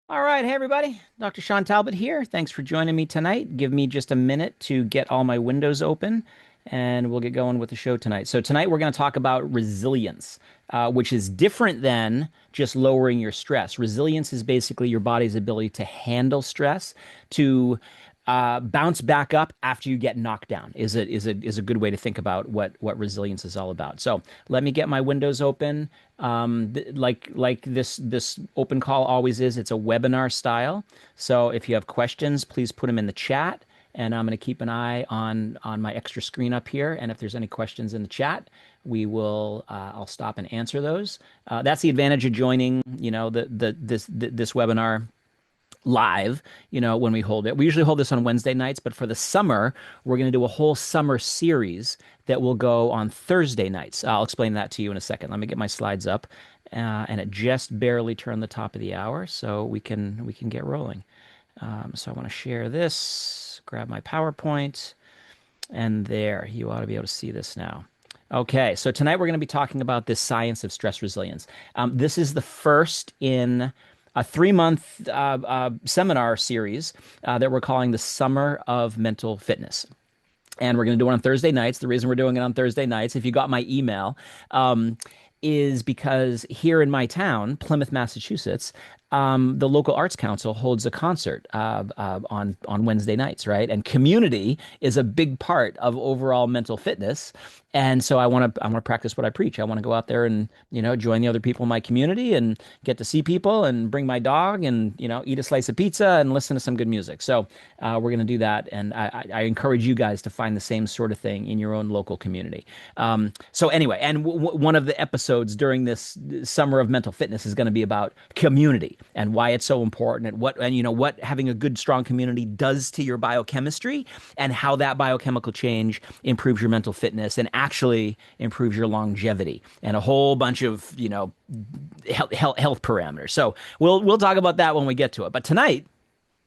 All right, hey everybody. Dr. Sean Talbot here. Thanks for joining me tonight. Give me just a minute to get all my windows open and we'll get going with the show tonight. So, tonight we're going to talk about resilience, which is different than just lowering your stress. Resilience is basically your body's ability to handle stress, to bounce back up after you get knocked down. Is a good way to think about what resilience is all about. So let me get my windows open. Like this open call always is. It's a webinar style. So if you have questions, please put them in the chat. And I'm going to keep an eye on my extra screen up here. And if there's any questions in the chat, we will I'll stop and answer those. That's the advantage of joining, this webinar live, when we hold it. We usually hold this on Wednesday nights, but for the summer, we're going to do a whole summer series that will go on Thursday nights. I'll explain that to you in a second. Let me get my slides up. And it just barely turned the top of the hour, so we can get rolling. So I want to share this, grab my PowerPoint, and there, you ought to be able to see this now. Okay, so tonight we're going to be talking about this science of stress resilience. This is the first in a 3-month seminar series that we're calling the Summer of Mental Fitness. And we're going to do it on Thursday nights. The reason we're doing it on Thursday nights, if you got my email, is because here in my town, Plymouth, Massachusetts, the local arts council holds a concert on Wednesday nights, right? And community is a big part of overall mental fitness. And so I want to practice what I preach. I want to go out there and join the other people in my community and get to see people and bring my dog and eat a slice of pizza and listen to some good music. So we're going to do that, and I encourage you guys to find the same sort of thing in your own local community. So anyway, and one of the episodes during this summer of mental fitness is going to be about community and why it's so important, and what having a good, strong community does to your biochemistry, and how that biochemical change improves your mental fitness and actually improves your longevity and a whole bunch of health parameters. So we'll talk about that when we get to it. But tonight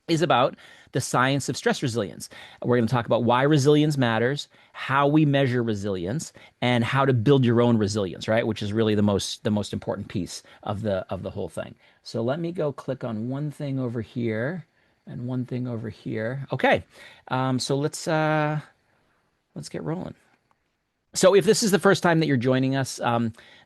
is about the science of stress resilience. We're going to talk about why resilience matters, how we measure resilience, and how to build your own resilience, right? Which is really the most important piece of the whole thing. So let me go click on one thing over here and one thing over here. Okay, so let's get rolling. So if this is the first time that you're joining us,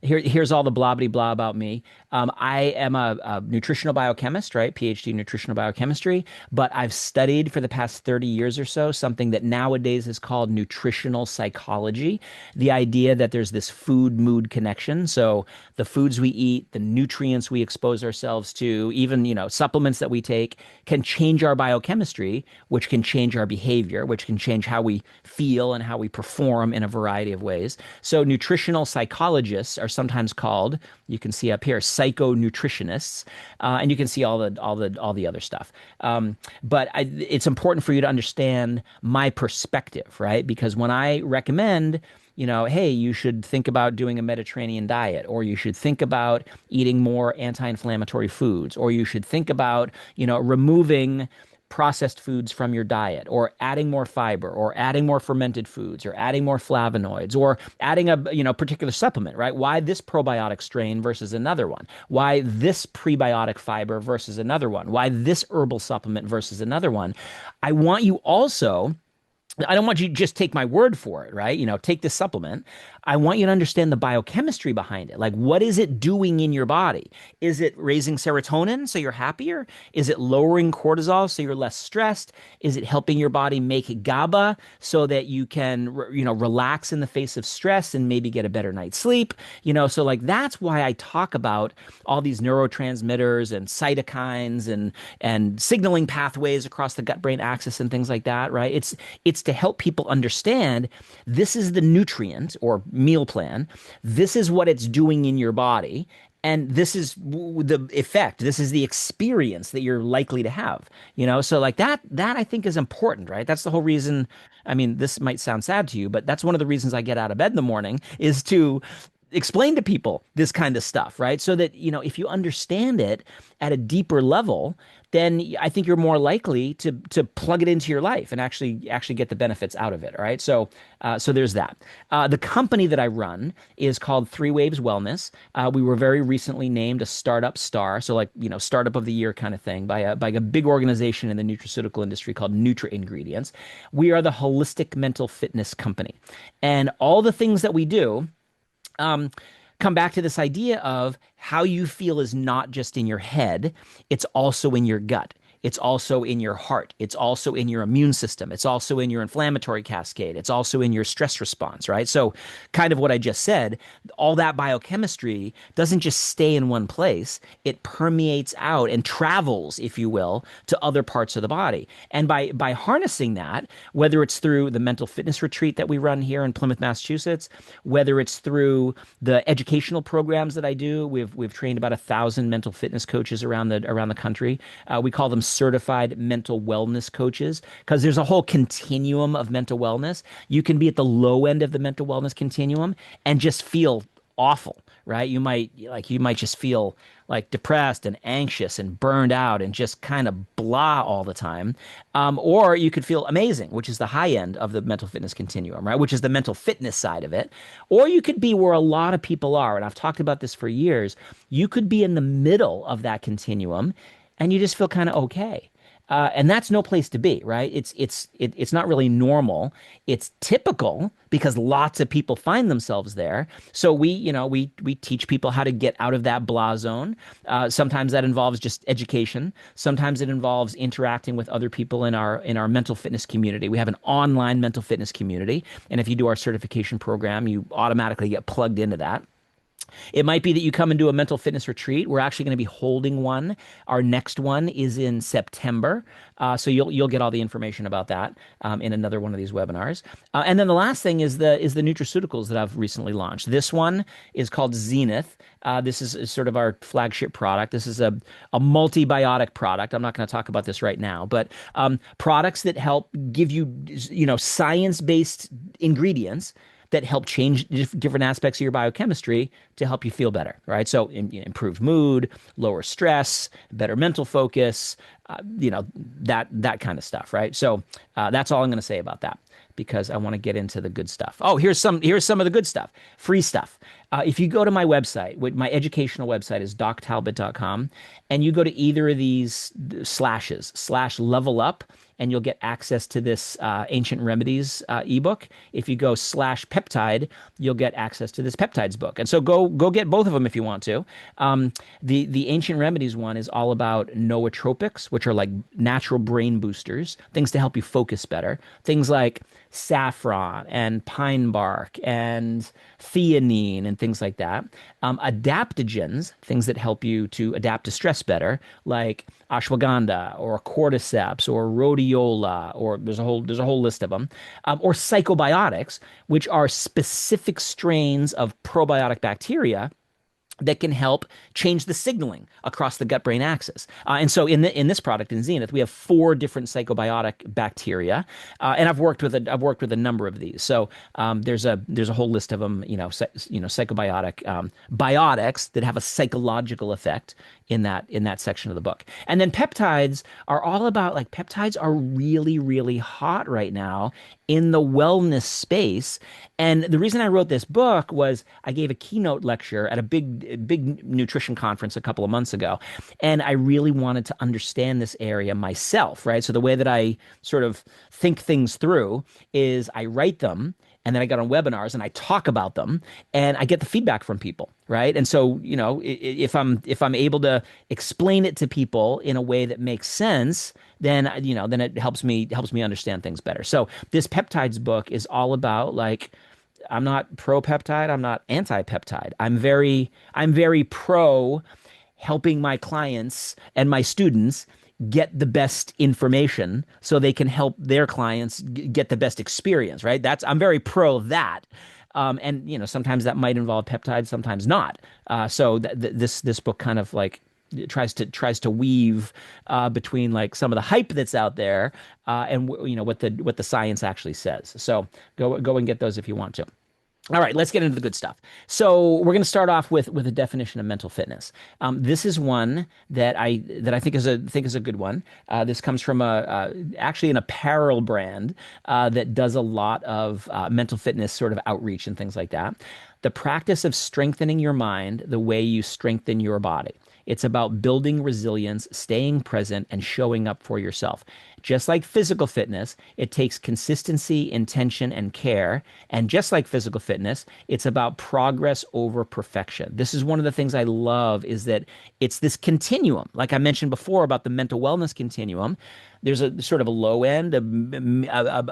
here's all the blah blah blah about me. I am a nutritional biochemist, right? PhD in nutritional biochemistry, but I've studied for the past 30 years or so something that nowadays is called nutritional psychology. The idea that there's this food-mood connection. So the foods we eat, the nutrients we expose ourselves to, even, supplements that we take can change our biochemistry, which can change our behavior, which can change how we feel and how we perform in a variety of ways. So nutritional psychologists are sometimes called, you can see up here, psychonutritionists, and you can see all the other stuff. But it's important for you to understand my perspective, right? Because when I recommend, hey, you should think about doing a Mediterranean diet, or you should think about eating more anti-inflammatory foods, or you should think about, removing processed foods from your diet, or adding more fiber, or adding more fermented foods, or adding more flavonoids, or adding a particular supplement, right? Why this probiotic strain versus another one? Why this prebiotic fiber versus another one? Why this herbal supplement versus another one? I don't want you to just take my word for it, right? Take this supplement. I want you to understand the biochemistry behind it. Like, what is it doing in your body? Is it raising serotonin so you're happier? Is it lowering cortisol so you're less stressed? Is it helping your body make GABA so that you can, relax in the face of stress and maybe get a better night's sleep? So like that's why I talk about all these neurotransmitters and cytokines and signaling pathways across the gut-brain axis and things like that, right? It's to help people understand this is the nutrient or meal plan. This is what it's doing in your body. And this is the effect. This is the experience that you're likely to have, So like that I think is important, right? That's the whole reason. I mean, this might sound sad to you, but that's one of the reasons I get out of bed in the morning is to explain to people this kind of stuff, right? So that, if you understand it at a deeper level, then I think you're more likely to plug it into your life and actually get the benefits out of it. All right. So there's that. The company that I run is called Three Waves Wellness. We were very recently named a startup star, so like startup of the year kind of thing by a big organization in the nutraceutical industry called Nutra Ingredients. We are the holistic mental fitness company, and all the things that we do um, come back to this idea of how you feel is not just in your head, it's also in your gut. It's also in your heart. It's also in your immune system. It's also in your inflammatory cascade. It's also in your stress response, right? So, kind of what I just said, all that biochemistry doesn't just stay in one place. It permeates out and travels, if you will, to other parts of the body. And by harnessing that, whether it's through the mental fitness retreat that we run here in Plymouth, Massachusetts, whether it's through the educational programs that I do, we've trained about 1,000 mental fitness coaches around the country. We call them certified mental wellness coaches because there's a whole continuum of mental wellness. You can be at the low end of the mental wellness continuum and just feel awful, right? You might just feel like depressed and anxious and burned out and just kind of blah all the time. Or you could feel amazing, which is the high end of the mental fitness continuum, right? Which is the mental fitness side of it. Or you could be where a lot of people are, and I've talked about this for years. You could be in the middle of that continuum and you just feel kind of okay. And that's no place to be, right? It's not really normal. It's typical because lots of people find themselves there. So we teach people how to get out of that blah zone. Sometimes that involves just education. Sometimes it involves interacting with other people in our mental fitness community. We have an online mental fitness community, and if you do our certification program, you automatically get plugged into that. It might be that you come and do a mental fitness retreat. We're actually going to be holding one. Our next one is in September, so you'll get all the information about that in another one of these webinars. And then the last thing is the nutraceuticals that I've recently launched. This one is called Zenith. This is sort of our flagship product. This is a multibiotic product. I'm not going to talk about this right now, but products that help give you science-based ingredients that help change different aspects of your biochemistry to help you feel better, right? So improved mood, lower stress, better mental focus, that kind of stuff, right? So that's all I'm going to say about that because I want to get into the good stuff. Oh, here's some of the good stuff, free stuff. If you go to my website, my educational website is doctalbot.com, and you go to either of these slashes, /level up, and you'll get access to this Ancient Remedies ebook. If you go /peptide, you'll get access to this peptides book. And so go get both of them if you want to. The Ancient Remedies one is all about nootropics, which are like natural brain boosters, things to help you focus better. Things like saffron and pine bark and theanine and things like that. Adaptogens, things that help you to adapt to stress better, like ashwagandha or cordyceps or rhodiola, or there's a whole list of them. Or psychobiotics, which are specific strains of probiotic bacteria that can help change the signaling across the gut-brain axis. And so in this product in Zenith, we have 4 different psychobiotic bacteria, and I've worked with a number of these. So there's a whole list of them, psychobiotic biotics that have a psychological effect in that section of the book. And then peptides are all about, like, peptides are really, really hot right now in the wellness space. And the reason I wrote this book was I gave a keynote lecture at a big nutrition conference a couple of months ago, and I really wanted to understand this area myself, right? So the way that I sort of think things through is I write them, and then I get on webinars and I talk about them, and I get the feedback from people, right? And so, if I'm able to explain it to people in a way that makes sense, then it helps me understand things better. So this peptides book is all about, like, I'm not pro peptide, I'm not anti peptide. I'm very pro helping my clients and my students get the best information so they can help their clients get the best experience, right? I'm very pro that. And sometimes that might involve peptides, sometimes not. So this book kind of like tries to weave between, like, some of the hype that's out there and what the science actually says. So go and get those if you want to. All right, let's get into the good stuff. So we're going to start off with a definition of mental fitness. This is one that I think is a good one. This comes from a actually an apparel brand that does a lot of mental fitness sort of outreach and things like that. The practice of strengthening your mind the way you strengthen your body. It's about building resilience, staying present, and showing up for yourself. Just like physical fitness, it takes consistency, intention, and care. And just like physical fitness, it's about progress over perfection. This is one of the things I love is that it's this continuum. Like I mentioned before about the mental wellness continuum, there's a sort of a low end, a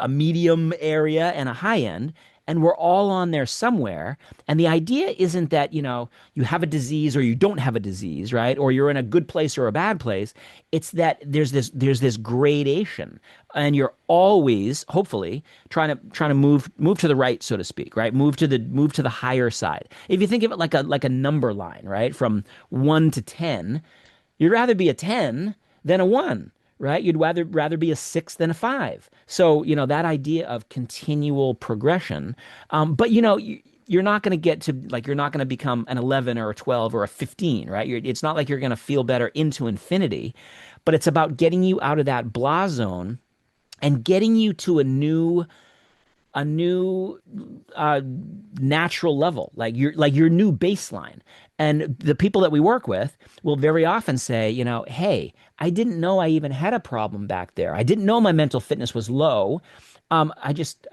medium area, and a high end. And we're all on there somewhere. And the idea isn't that, you have a disease or you don't have a disease, right? Or you're in a good place or a bad place. It's that there's this gradation. And you're always, hopefully, trying to move to the right, so to speak, right? Move to the higher side. If you think of it like a number line, right? From 1 to 10, you'd rather be a 10 than a 1, right? You'd rather be a 6 than a 5. So, that idea of continual progression. But you're not going to get to like you're not going to become an 11 or a 12 or a 15, right? It's not like you're going to feel better into infinity, but it's about getting you out of that blah zone and getting you to a new natural level, like your new baseline. And the people that we work with will very often say, hey, I didn't know I even had a problem back there. I didn't know my mental fitness was low. I just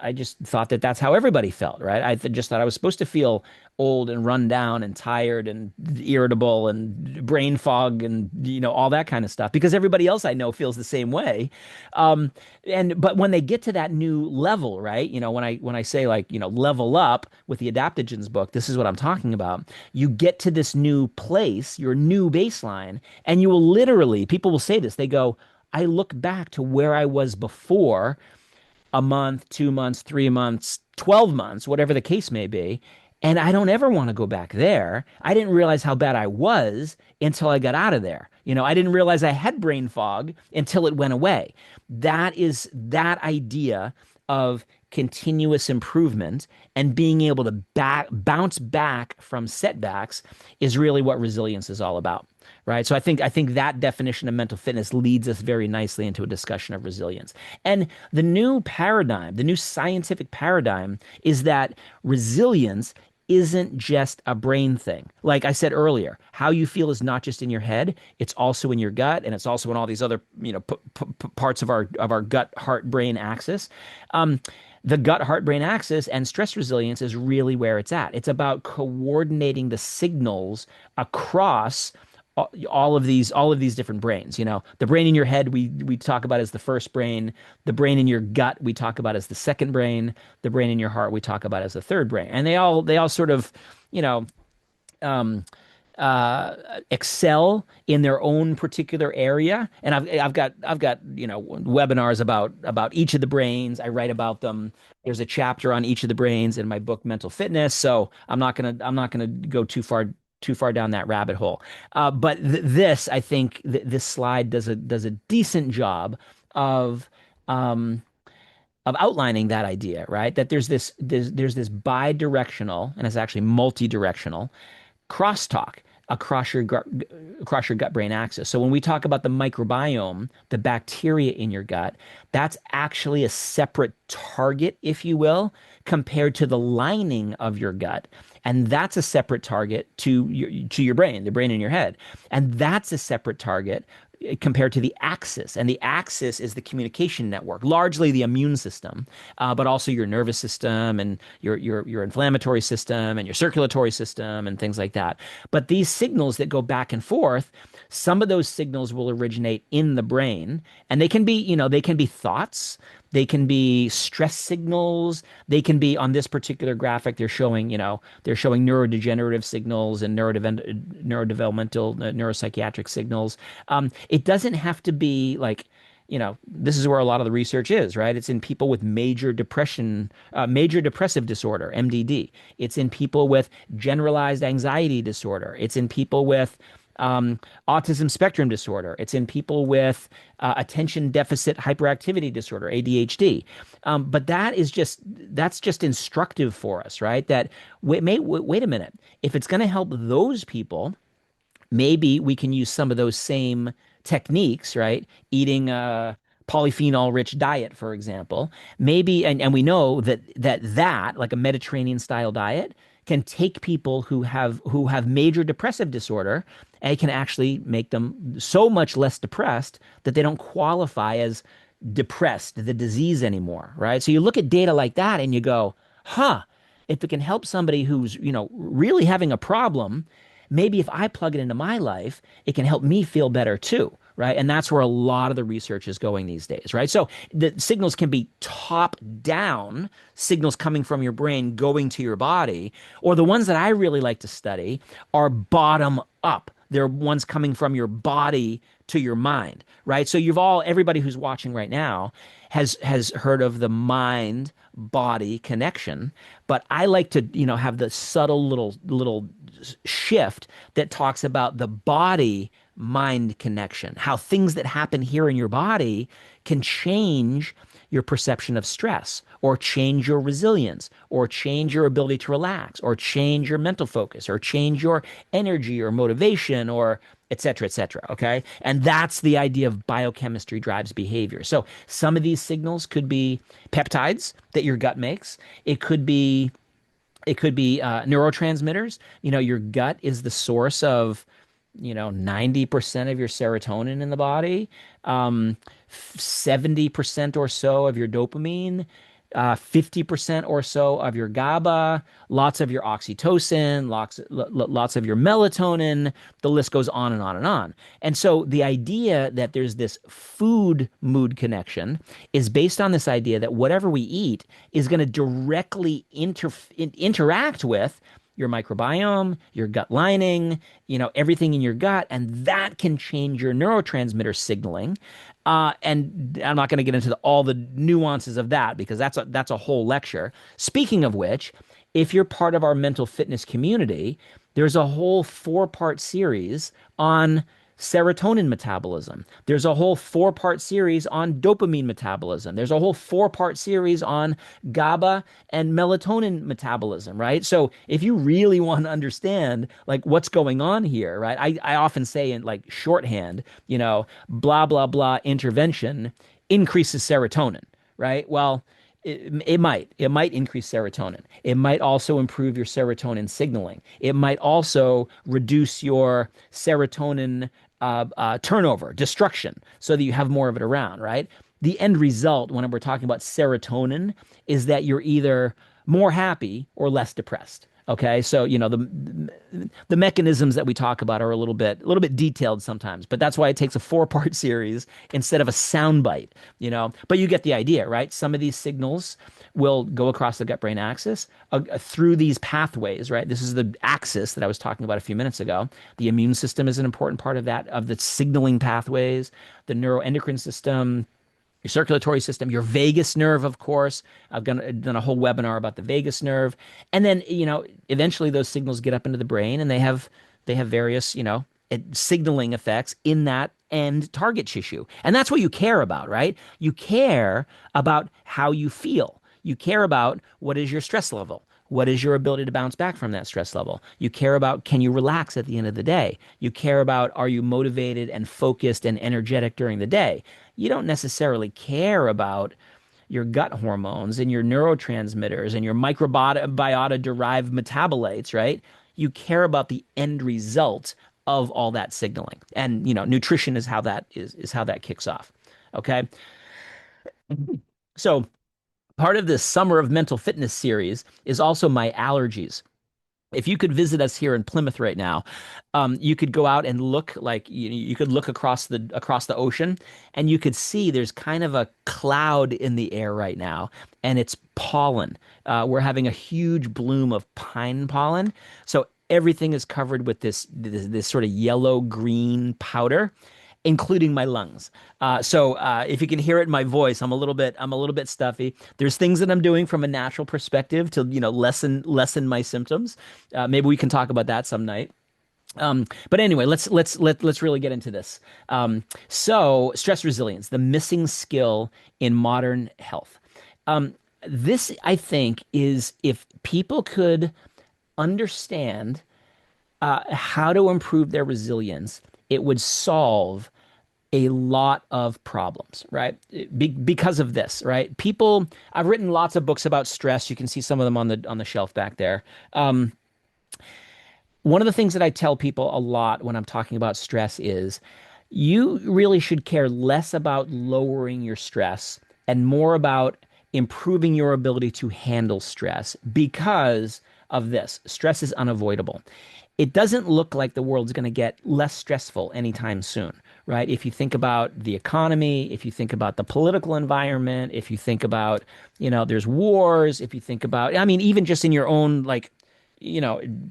thought that that's how everybody felt, right? Just thought I was supposed to feel old and run down and tired and irritable and brain fog and all that kind of stuff because everybody else I know feels the same way. Um, but when they get to that new level, right? When I say like level up with the adaptogens book, this is what I'm talking about. You get to this new place, your new baseline, and you will literally, people will say this. They go, I look back to where I was before a month, 2 months, 3 months, 12 months, whatever the case may be. And I don't ever want to go back there. I didn't realize how bad I was until I got out of there. I didn't realize I had brain fog until it went away. That idea of continuous improvement and being able to bounce back from setbacks is really what resilience is all about. Right. So I think that definition of mental fitness leads us very nicely into a discussion of resilience. And the new paradigm, the new scientific paradigm is that resilience isn't just a brain thing. Like I said earlier, how you feel is not just in your head, it's also in your gut and it's also in all these other, parts of our gut heart brain axis. Um, the gut heart brain axis and stress resilience is really where it's at. It's about coordinating the signals across all of these different brains. The brain in your head we talk about as the first brain, the brain in your gut we talk about as the second brain, the brain in your heart we talk about as the third brain, and they all sort of you know um, excel in their own particular area. And I've got webinars about each of the brains. I write about them. There's a chapter on each of the brains in my book Mental Fitness. So I'm not gonna go too far down that rabbit hole. But this I think this slide does a decent job of um, of outlining that idea, right? That there's this bi-directional and it's actually multi-directional crosstalk across your gut brain axis. So when we talk about the microbiome, the bacteria in your gut, that's actually a separate target, if you will, compared to the lining of your gut. And that's a separate target to your brain, the brain in your head. And that's a separate target compared to the axis. And the axis is the communication network, largely the immune system, but also your nervous system and your inflammatory system and your circulatory system and things like that. But these signals that go back and forth, some of those signals will originate in the brain, and they can be thoughts. They can be stress signals. They can be on this particular graphic. They're showing neurodegenerative signals and neurodevelopmental, neuropsychiatric signals. It doesn't have to be like, this is where a lot of the research is, right? It's in people with major depression, major depressive disorder, MDD. It's in people with generalized anxiety disorder. It's in people with Um, Autism spectrum disorder. It's in people with attention deficit hyperactivity disorder, ADHD. But that's just instructive for us, right? That wait a minute. If it's going to help those people, maybe we can use some of those same techniques, right? Eating a polyphenol rich diet, for example. Maybe, and we know that like a Mediterranean style diet can take people who have major depressive disorder and it can actually make them so much less depressed that they don't qualify as depressed, the disease anymore, right? So you look at data like that and you go, huh, if it can help somebody who's, really having a problem, maybe if I plug it into my life, it can help me feel better too, right? And that's where a lot of the research is going these days, right? So the signals can be top down, signals coming from your brain going to your body, or the ones that I really like to study are bottom up. They're ones coming from your body to your mind, right? So everybody who's watching right now has heard of the mind body connection, but I like to, have the subtle little shift that talks about the body mind connection, how things that happen here in your body can change your perception of stress or change your resilience or change your ability to relax or change your mental focus or change your energy or motivation or et cetera, et cetera. Okay. And that's the idea of biochemistry drives behavior. So some of these signals could be peptides that your gut makes. It could be neurotransmitters. Your gut is the source of 90% of your serotonin in the body, 70% or so of your dopamine, 50% or so of your GABA, lots of your oxytocin, lots of your melatonin. The list goes on and on and on. And so the idea that there's this food mood connection is based on this idea that whatever we eat is going to directly interact with your microbiome, your gut lining, everything in your gut, and that can change your neurotransmitter signaling. And I'm not going to get into all the nuances of that because that's a whole lecture. Speaking of which, if you're part of our mental fitness community, there's a whole 4-part series on serotonin metabolism. There's a whole 4-part series on dopamine metabolism. There's a whole 4-part series on GABA and melatonin metabolism, right? So if you really want to understand like what's going on here, right? I often say in like shorthand, blah, blah, blah intervention increases serotonin, right? Well, it might increase serotonin. It might also improve your serotonin signaling. It might also reduce your serotonin turnover, destruction, so that you have more of it around, right? The end result, when we're talking about serotonin, is that you're either more happy or less depressed. Okay, so the mechanisms that we talk about are a little bit detailed sometimes, but that's why it takes a 4-part series instead of a soundbite. But you get the idea, right? Some of these signals will go across the gut-brain axis through these pathways, right? This is the axis that I was talking about a few minutes ago. The immune system is an important part of that, of the signaling pathways, the neuroendocrine system, your circulatory system, your vagus nerve, of course. I've done a whole webinar about the vagus nerve. And then, eventually those signals get up into the brain and they have various, signaling effects in that end target tissue. And that's what you care about, right? You care about how you feel. You care about what is your stress level. What is your ability to bounce back from that stress level? You care about, can you relax at the end of the day? You care about, are you motivated and focused and energetic during the day? You don't necessarily care about your gut hormones and your neurotransmitters and your microbiota derived metabolites, right? You care about the end result of all that signaling. And, nutrition is how that kicks off. Okay. So part of this Summer of Mental Fitness series is also my allergies. If you could visit us here in Plymouth right now, you could go out and look like you could look across the ocean, and you could see there's kind of a cloud in the air right now, and it's pollen. We're having a huge bloom of pine pollen, so everything is covered with this sort of yellow green powder, including my lungs. So if you can hear it in my voice, I'm a little bit stuffy. There's things that I'm doing from a natural perspective to lessen my symptoms. Maybe we can talk about that some night. But anyway, let's really get into this. So stress resilience, the missing skill in modern health. Um, this, I think, is if people could understand how to improve their resilience, it would solve a lot of problems, right? Because of this, right? People, I've written lots of books about stress. You can see some of them on the shelf back there. One of the things that I tell people a lot when I'm talking about stress is you really should care less about lowering your stress and more about improving your ability to handle stress because of this. Stress is unavoidable. It doesn't look like the world's going to get less stressful anytime soon, right? If you think about the economy, if you think about the political environment, if you think about, there's wars, if you think about, I mean, even just in your own, like,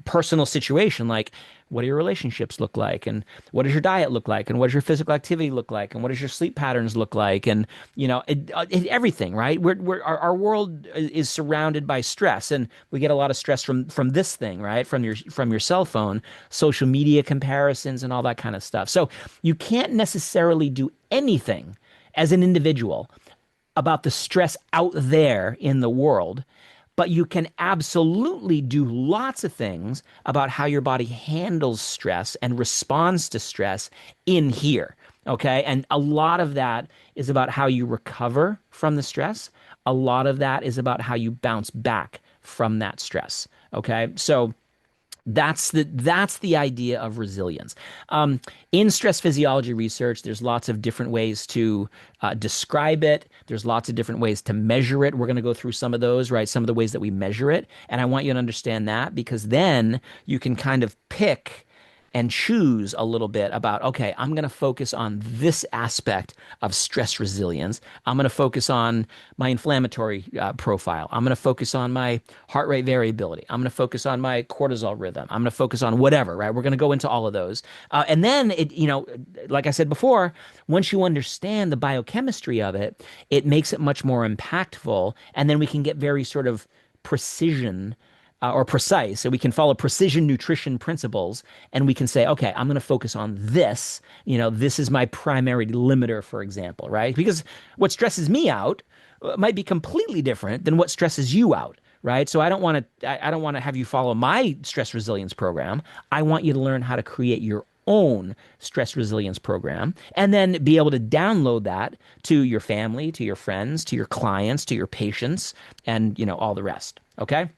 personal situation, like what do your relationships look like, and what does your diet look like, and what does your physical activity look like, and what does your sleep patterns look like, and everything, right? Our world is surrounded by stress, and we get a lot of stress from this thing, right? From your cell phone, social media comparisons, and all that kind of stuff. So you can't necessarily do anything as an individual about the stress out there in the world, but you can absolutely do lots of things about how your body handles stress and responds to stress in here. Okay. And a lot of that is about how you recover from the stress. A lot of that is about how you bounce back from that stress. Okay. So that's the idea of resilience. In stress physiology research, there's lots of different ways to describe it. There's lots of different ways to measure it. We're going to go through some of those, right? Some of the ways that we measure it, and I want you to understand that because then you can kind of pick and choose a little bit about, okay, I'm going to focus on this aspect of stress resilience. I'm going to focus on my inflammatory profile. I'm going to focus on my heart rate variability. I'm going to focus on my cortisol rhythm. I'm going to focus on whatever, right? We're going to go into all of those. And then like I said before, once you understand the biochemistry of it, it makes it much more impactful. And then we can get very sort of precision or precise. So we can follow precision nutrition principles and we can say, okay, I'm going to focus on this. This is my primary limiter, for example, right? Because what stresses me out might be completely different than what stresses you out. Right. So I don't want to have you follow my stress resilience program. I want you to learn how to create your own stress resilience program and then be able to download that to your family, to your friends, to your clients, to your patients, and all the rest. Okay.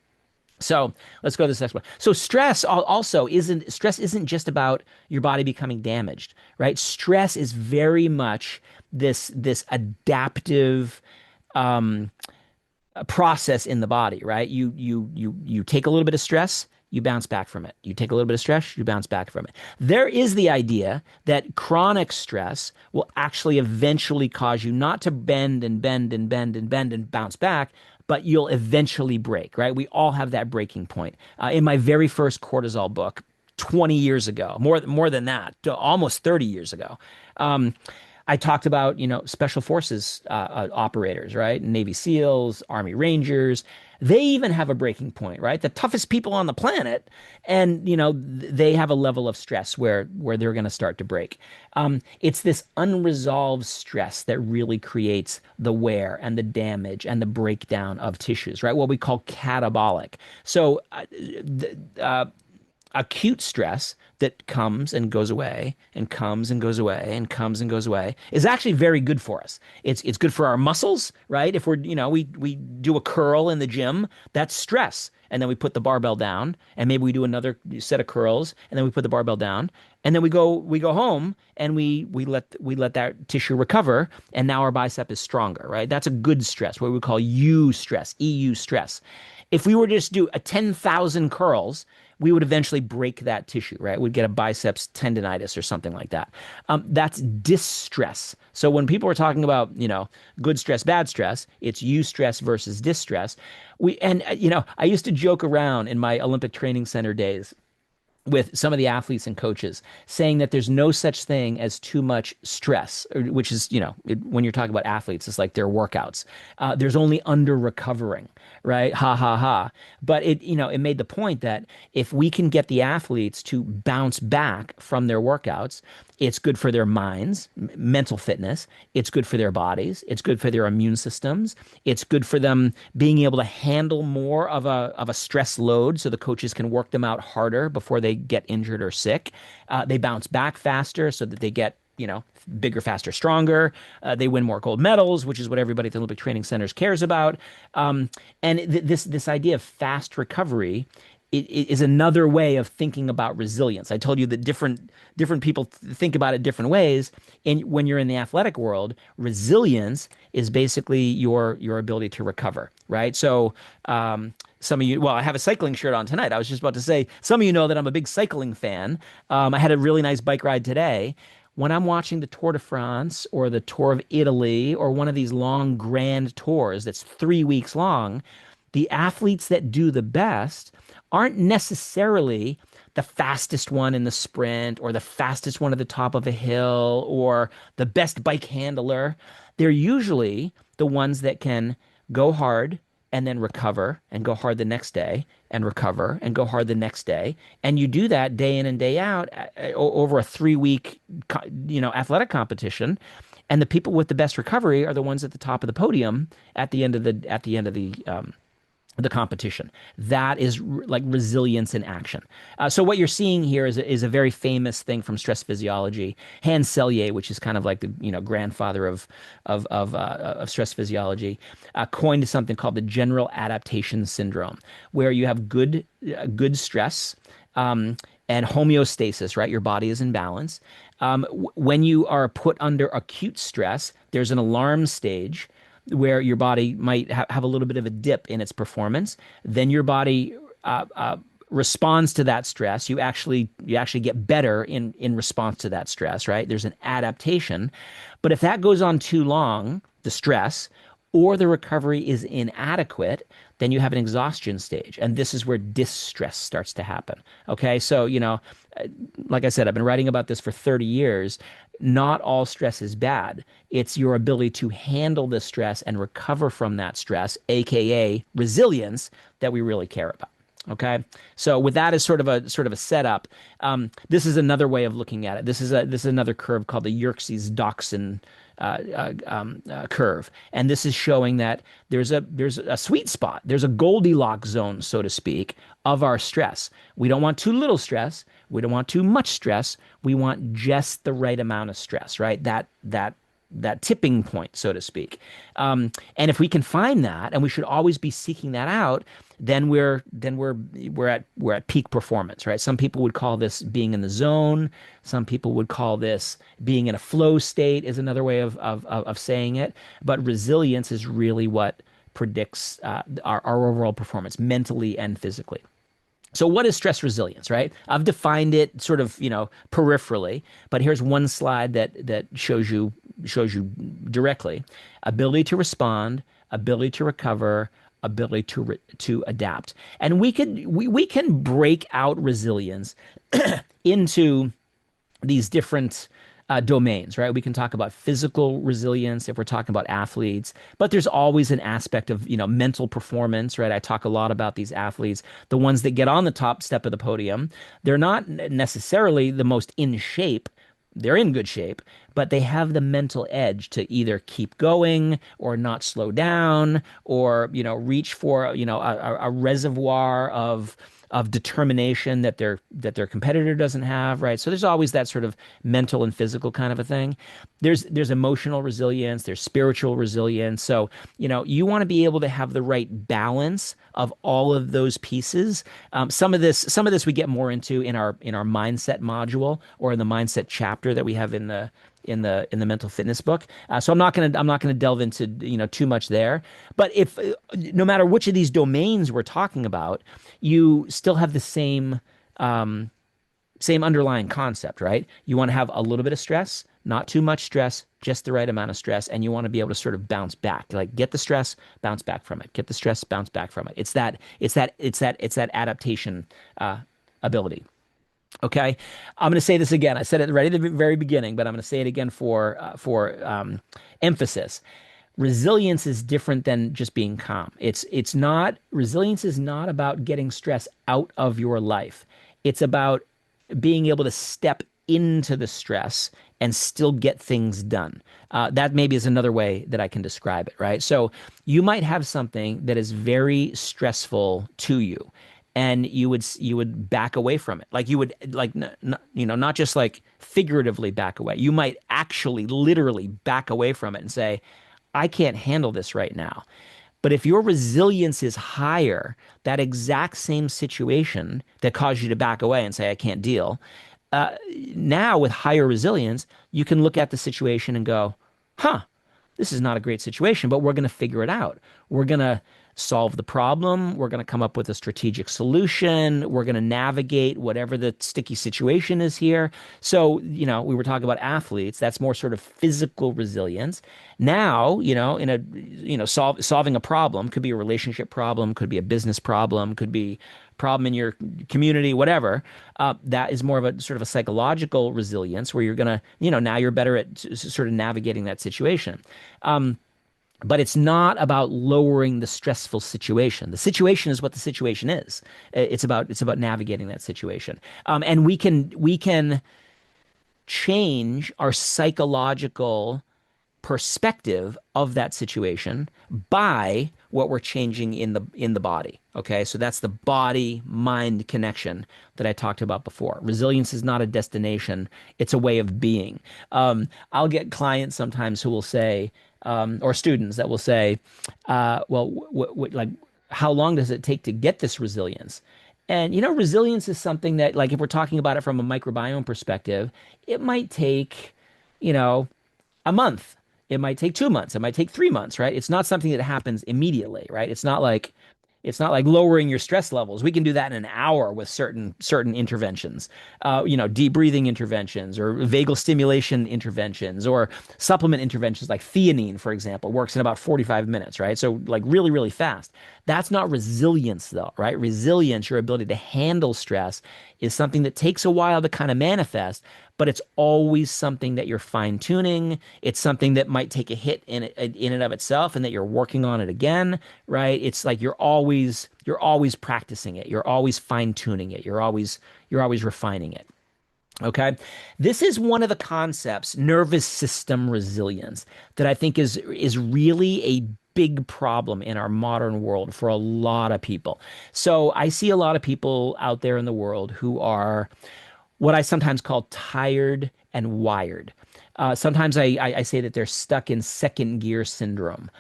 So let's go to this next one. So stress isn't just about your body becoming damaged, right? Stress is very much this adaptive process in the body, right? You take a little bit of stress, you bounce back from it. You take a little bit of stress, you bounce back from it. There is the idea that chronic stress will actually eventually cause you not to bend and bend and bend and bend and bounce back, but you'll eventually break, right? We all have that breaking point. In my very first cortisol book, 20 years ago, more than that, almost 30 years ago, I talked about, special forces operators, right? Navy SEALs, Army Rangers. They even have a breaking point, right? The toughest people on the planet, and they have a level of stress where they're going to start to break. It's this unresolved stress that really creates the wear and the damage and the breakdown of tissues, right? What we call catabolic. So, acute stress that comes and goes away and comes and goes away and comes and goes away is actually very good for us. It's good for our muscles, right? If we do a curl in the gym, that's stress. And then we put the barbell down and maybe we do another set of curls and then we put the barbell down and then we go home and we let that tissue recover and now our bicep is stronger, right? That's a good stress, what we call EU stress, EU stress. If we were to just do a 10,000 curls, we would eventually break that tissue, right? We'd get a biceps tendonitis or something like that. That's distress. So when people are talking about, good stress, bad stress, it's eustress versus distress. I used to joke around in my Olympic Training Center days with some of the athletes and coaches saying that there's no such thing as too much stress, which is, when you're talking about athletes, it's like their workouts. There's only under recovering, right? Ha ha ha. But it made the point that if we can get the athletes to bounce back from their workouts, it's good for their minds, mental fitness. It's good for their bodies. It's good for their immune systems. It's good for them being able to handle more of a stress load, so the coaches can work them out harder before they get injured or sick. They bounce back faster so that they get bigger, faster, stronger. They win more gold medals, which is what everybody at the Olympic Training Centers cares about. And this idea of fast recovery it is another way of thinking about resilience. I told you that different people think about it different ways. And when you're in the athletic world, resilience is basically your ability to recover, right? So some of you, well, I have a cycling shirt on tonight. I was just about to say, some of you know that I'm a big cycling fan. I had a really nice bike ride today. When I'm watching the Tour de France or the Tour of Italy or one of these long grand tours that's 3 weeks long, the athletes that do the best aren't necessarily the fastest one in the sprint or the fastest one at the top of a hill or the best bike handler. They're usually the ones that can go hard and then recover and go hard the next day and recover and go hard the next day. And you do that day in and day out over a 3 week, athletic competition. And the people with the best recovery are the ones at the top of the podium at the end of the competition. That is like resilience in action. So what you're seeing here is a very famous thing from stress physiology. Hans Selye, which is kind of like the grandfather of stress physiology, coined something called the general adaptation syndrome, where you have good stress. And homeostasis, right? Your body is in balance. When you are put under acute stress, there's an alarm stage where your body might have a little bit of a dip in its performance. Then your body responds to that stress. You actually get better in response to that stress, right? There's an adaptation. But if that goes on too long, the stress, or the recovery is inadequate, then you have an exhaustion stage. And this is where distress starts to happen. Okay. So, like I said, I've been writing about this for 30 years. Not all stress is bad. It's your ability to handle the stress and recover from that stress, aka resilience, that we really care about. Okay, so with that as sort of a setup, this is another way of looking at it. This is another curve called the Yerkes-Dodson curve, and this is showing that there's a sweet spot, there's a Goldilocks zone, so to speak, of our stress. We don't want too little stress. We don't want too much stress. We want just the right amount of stress, right? That tipping point, so to speak. And if we can find that, and we should always be seeking that out, then we're at peak performance, right? Some people would call this being in the zone. Some people would call this being in a flow state, is another way of saying it. But resilience is really what predicts our overall performance, mentally and physically. So what is stress resilience, right? I've defined it sort of, peripherally, but here's one slide that shows you directly: ability to respond, ability to recover, ability to adapt. And we can break out resilience into these different domains, right? We can talk about physical resilience if we're talking about athletes, but there's always an aspect of, mental performance, right? I talk a lot about these athletes, the ones that get on the top step of the podium. They're not necessarily the most in shape. They're in good shape, but they have the mental edge to either keep going or not slow down, or, reach for, a reservoir of determination that their competitor doesn't have, right? So there's always that sort of mental and physical kind of a thing. There's emotional resilience, there's spiritual resilience. So, you want to be able to have the right balance of all of those pieces. Some of this we get more into in our mindset module, or in the mindset chapter that we have in the mental fitness book. So I'm not gonna delve into too much there. But if no matter which of these domains we're talking about, you still have the same underlying concept, right? You want to have a little bit of stress, not too much stress, just the right amount of stress, and you want to be able to sort of bounce back. Like, get the stress, bounce back from it. Get the stress, bounce back from it. It's that adaptation ability. Okay, I'm going to say this again. I said it right at the very beginning, but I'm going to say it again for emphasis. Resilience is different than just being calm. It's not resilience is not about getting stress out of your life. It's about being able to step into the stress and still get things done. That maybe is another way that I can describe it, right? So you might have something that is very stressful to you, and you would back away from it. Like you would like not just like figuratively back away. You might actually literally back away from it and say, I can't handle this right now. But if your resilience is higher, that exact same situation that caused you to back away and say, I can't deal, uh, now with higher resilience, you can look at the situation and go, huh, this is not a great situation, but we're going to figure it out. We're going to solve the problem. We're going to come up with a strategic solution. We're going to navigate whatever the sticky situation is here. So, we were talking about athletes. That's more sort of physical resilience. Now, solving a problem could be a relationship problem, could be a business problem, could be problem in your community, whatever. That is more of a sort of a psychological resilience where you're going to, now you're better at sort of navigating that situation. But it's not about lowering the stressful situation. The situation is what the situation is. It's about navigating that situation. And we can change our psychological perspective of that situation by what we're changing in the body. Okay, so that's the body mind connection that I talked about before. Resilience is not a destination; it's a way of being. I'll get clients sometimes who will say, or students that will say, "Well, like, how long does it take to get this resilience?" And resilience is something that, like, if we're talking about it from a microbiome perspective, it might take, you know, a month. It might take 2 months. It might take 3 months, right? It's not something that happens immediately, right? It's not like lowering your stress levels. We can do that in an hour with certain interventions, deep breathing interventions or vagal stimulation interventions or supplement interventions like theanine, for example, works in about 45 minutes, right? So like really, really fast. That's not resilience though, right? Resilience, your ability to handle stress, is something that takes a while to kind of manifest, but it's always something that you're fine tuning. It's something that might take a hit in and of itself, and that you're working on it again, right? It's like you're always practicing it. You're always fine tuning it. You're always refining it. Okay. This is one of the concepts, nervous system resilience, that I think is really a big problem in our modern world for a lot of people. So I see a lot of people out there in the world who are what I sometimes call tired and wired. Sometimes I say that they're stuck in second gear syndrome,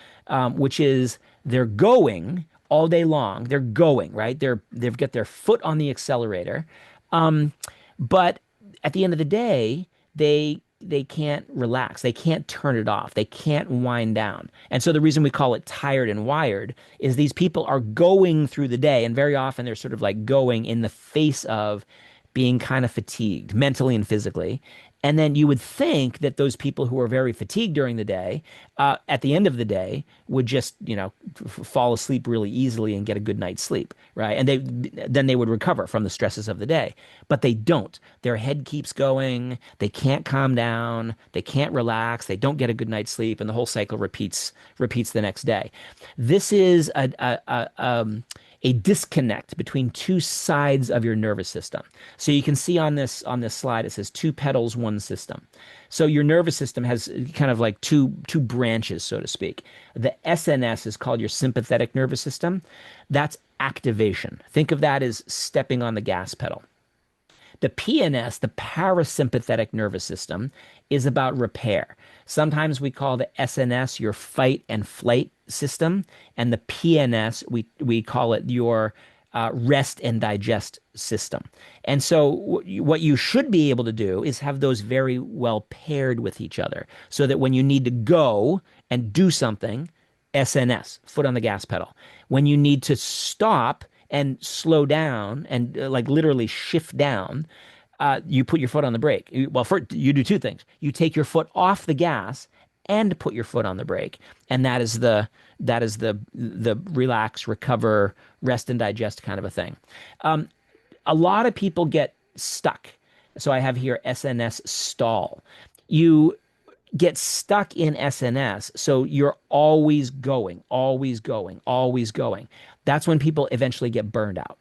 which is they're going all day long. They're going, right? They've got their foot on the accelerator. But at the end of the day, they can't relax. They can't turn it off. They can't wind down. And so the reason we call it tired and wired is these people are going through the day, and very often they're sort of like going in the face of being kind of fatigued mentally and physically. And then you would think that those people who are very fatigued during the day, at the end of the day, would just, fall asleep really easily and get a good night's sleep, right? And then they would recover from the stresses of the day. But they don't. Their head keeps going. They can't calm down. They can't relax. They don't get a good night's sleep, and the whole cycle repeats the next day. This is a disconnect between two sides of your nervous system. So you can see on this slide it says two pedals, one system. So your nervous system has kind of like two branches, so to speak. The SNS is called your sympathetic nervous system. That's activation. Think of that as stepping on the gas pedal. The PNS, the parasympathetic nervous system, is about repair. Sometimes we call the SNS your fight and flight system, and the PNS, we call it your rest and digest system. And so, what you should be able to do is have those very well paired with each other, so that when you need to go and do something, SNS, foot on the gas pedal. When you need to stop and slow down and like literally shift down, you put your foot on the brake. Well, first, you do two things. You take your foot off the gas and put your foot on the brake, and that is the relax, recover, rest and digest kind of a thing. A lot of people get stuck. So I have here SNS stall. You get stuck in SNS. So you're always going, always going, always going. That's when people eventually get burned out.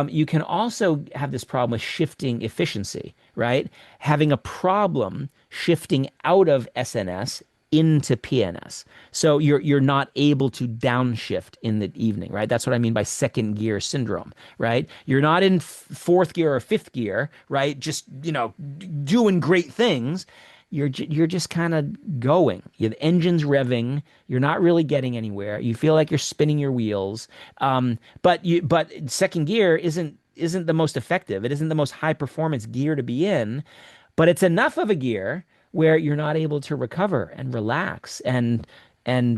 You can also have this problem with shifting efficiency, right? Having a problem shifting out of SNS into PNS. So you're not able to downshift in the evening, right? That's what I mean by second gear syndrome, right? You're not in fourth gear or fifth gear, right? Just, doing great things. You're just kind of going. The engine's revving. You're not really getting anywhere. You feel like you're spinning your wheels. But second gear isn't the most effective. It isn't the most high performance gear to be in, but it's enough of a gear where you're not able to recover and relax and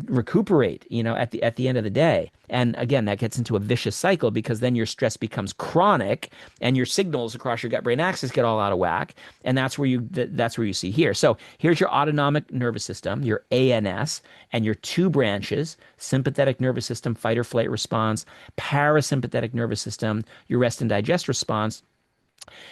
recuperate, at the end of the day. And again, that gets into a vicious cycle because then your stress becomes chronic and your signals across your gut brain axis get all out of whack. And that's where you see here. So here's your autonomic nervous system, your ANS, and your two branches: sympathetic nervous system, fight or flight response; parasympathetic nervous system, your rest and digest response.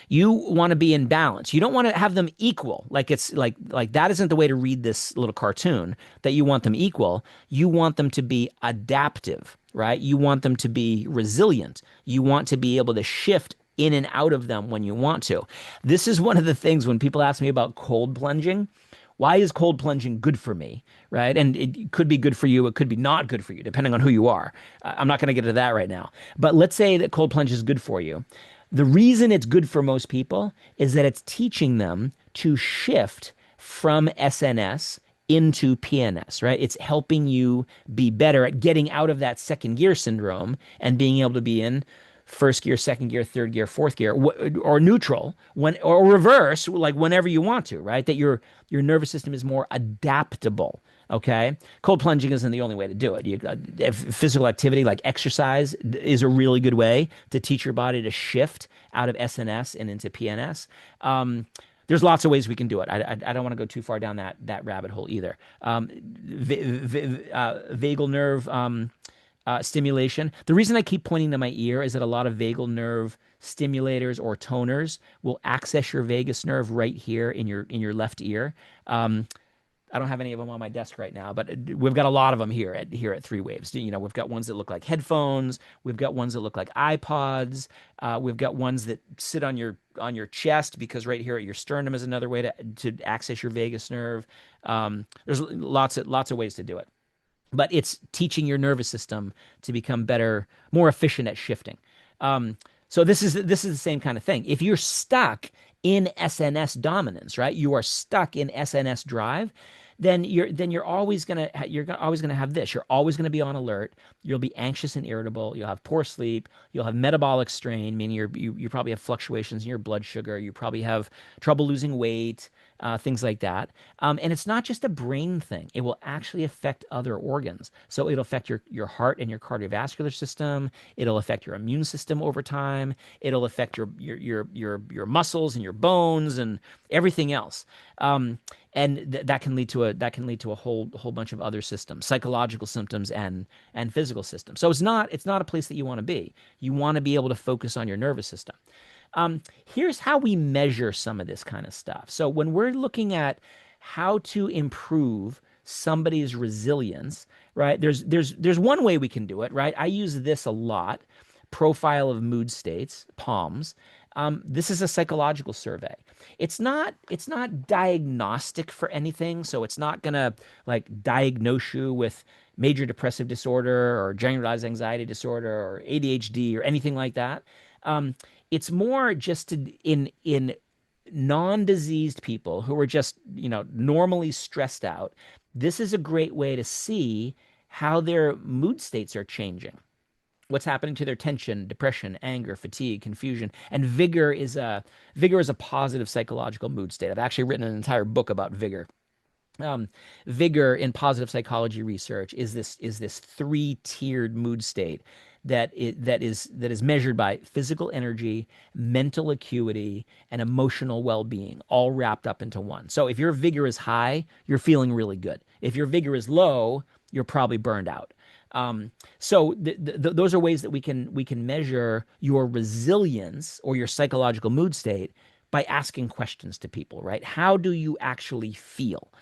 You want to be in balance. You don't want to have them equal. Like it's like that isn't the way to read this little cartoon, that you want them equal. You want them to be adaptive, right? You want them to be resilient. You want to be able to shift in and out of them when you want to. This is one of the things when people ask me about cold plunging. Why is cold plunging good for me, right? And it could be good for you. It could be not good for you, depending on who you are. I'm not going to get into that right now. But let's say that cold plunge is good for you. The reason it's good for most people is that it's teaching them to shift from SNS into PNS, right? It's helping you be better at getting out of that second gear syndrome and being able to be in first gear, second gear, third gear, fourth gear, or neutral, or reverse, like whenever you want to, right? That your nervous system is more adaptable. Okay, cold plunging isn't the only way to do it. Physical activity like exercise is a really good way to teach your body to shift out of SNS and into PNS. There's lots of ways we can do it. I don't want to go too far down that rabbit hole either. Vagal nerve stimulation. The reason I keep pointing to my ear is that a lot of vagal nerve stimulators or toners will access your vagus nerve right here in your left ear. I don't have any of them on my desk right now, but we've got a lot of them here at Three Waves. We've got ones that look like headphones. We've got ones that look like iPods. We've got ones that sit on your chest, because right here at your sternum is another way to access your vagus nerve. There's lots of ways to do it, but it's teaching your nervous system to become better, more efficient at shifting. So this is the same kind of thing. If you're stuck in SNS dominance, right? You are stuck in SNS drive. Then you're always gonna have this. You're always gonna be on alert. You'll be anxious and irritable. You'll have poor sleep. You'll have metabolic strain, meaning you probably have fluctuations in your blood sugar. You probably have trouble losing weight, things like that. And it's not just a brain thing. It will actually affect other organs. So it'll affect your heart and your cardiovascular system. It'll affect your immune system over time. It'll affect your muscles and your bones and everything else. And that can lead to a whole bunch of other systems, psychological symptoms and physical systems. So it's not a place that you want to be. You want to be able to focus on your nervous system. Here's how we measure some of this kind of stuff. So when we're looking at how to improve somebody's resilience, right? There's one way we can do it, right? I use this a lot. Profile of mood states, PALMS. This is a psychological survey. It's not diagnostic for anything, so it's not gonna like diagnose you with major depressive disorder or generalized anxiety disorder or ADHD or anything like that. It's more just in non-diseased people who are just normally stressed out. This is a great way to see how their mood states are changing, what's happening to their tension, depression, anger, fatigue, confusion. And vigor is a positive psychological mood state. I've actually written an entire book about vigor. Vigor in positive psychology research is this three-tiered mood state that is measured by physical energy, mental acuity, and emotional well-being, all wrapped up into one. So if your vigor is high, you're feeling really good. If your vigor is low, you're probably burned out. So those are ways that we can measure your resilience or your psychological mood state by asking questions to people, right? How do you actually feel?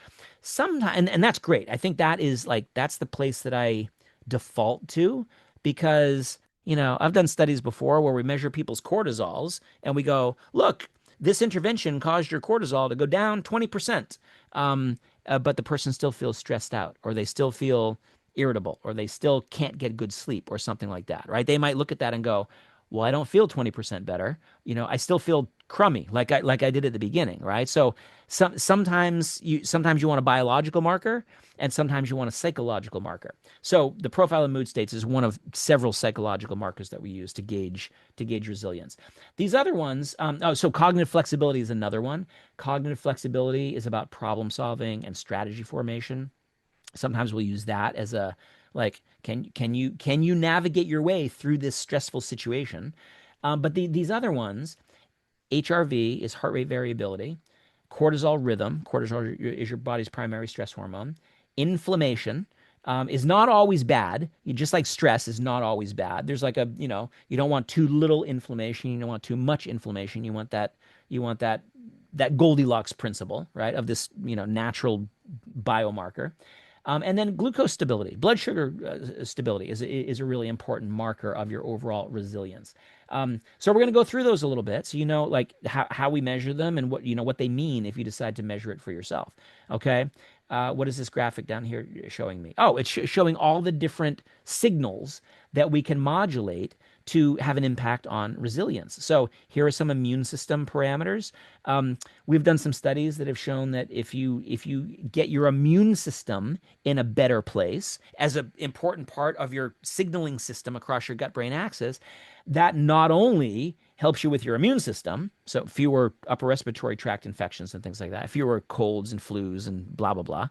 Sometimes, and that's great. I think that is like that's the place that I default to because, I've done studies before where we measure people's cortisols and we go, look, this intervention caused your cortisol to go down 20%. But the person still feels stressed out or they still feel irritable or they still can't get good sleep or something like that, right? They might look at that and go, well, I don't feel 20% better. I still feel crummy like I did at the beginning, right? So sometimes you want a biological marker and sometimes you want a psychological marker. So the profile of mood states is one of several psychological markers that we use to gauge resilience. These other ones, so cognitive flexibility is another one. Cognitive flexibility is about problem solving and strategy formation. Sometimes we'll use that as a like can you navigate your way through this stressful situation. But these other ones, HRV is heart rate variability, cortisol rhythm. Cortisol is your body's primary stress hormone. Inflammation is not always bad. Just like stress is not always bad. There's like you don't want too little inflammation. You don't want too much inflammation. You want that Goldilocks principle, right, of this, natural biomarker. And then glucose stability, blood sugar stability is a really important marker of your overall resilience. So we're going to go through those a little bit, so like how we measure them and what they mean if you decide to measure it for yourself. Okay. What is this graphic down here showing me? Oh, it's showing all the different signals that we can modulate to have an impact on resilience. So here are some immune system parameters. We've done some studies that have shown that if you get your immune system in a better place as an important part of your signaling system across your gut-brain axis, that not only helps you with your immune system, so fewer upper respiratory tract infections and things like that, fewer colds and flus and blah blah blah,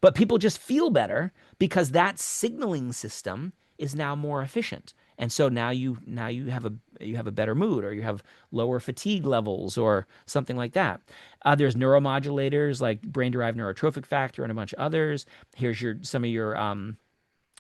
but people just feel better because that signaling system is now more efficient. And so now you have a better mood or you have lower fatigue levels or something like that. There's neuromodulators like brain-derived neurotrophic factor and a bunch of others. Here's some of your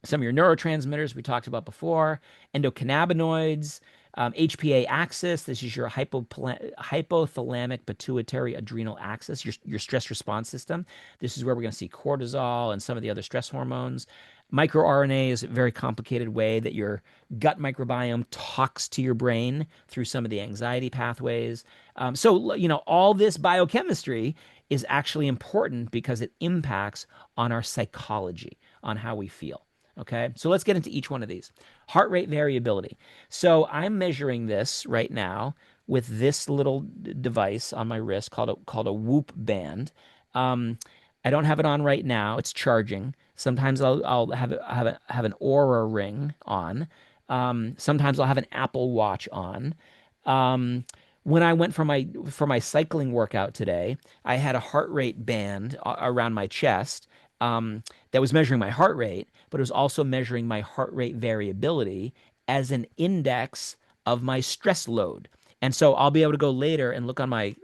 neurotransmitters we talked about before, endocannabinoids, HPA axis. This is your hypothalamic pituitary adrenal axis, your stress response system. This is where we're going to see cortisol and some of the other stress hormones. MicroRNA is a very complicated way that your gut microbiome talks to your brain through some of the anxiety pathways. So all this biochemistry is actually important because it impacts on our psychology, on how we feel. Okay, so let's get into each one of these. Heart rate variability. So I'm measuring this right now with this little device on my wrist called a Whoop band. Um, I don't have it on right now. It's charging. Sometimes I'll have an Aura ring on. Sometimes I'll have an Apple Watch on. Um, when I went for my cycling workout today, I had a heart rate band around my chest that was measuring my heart rate, but it was also measuring my heart rate variability as an index of my stress load. And so I'll be able to go later and look on my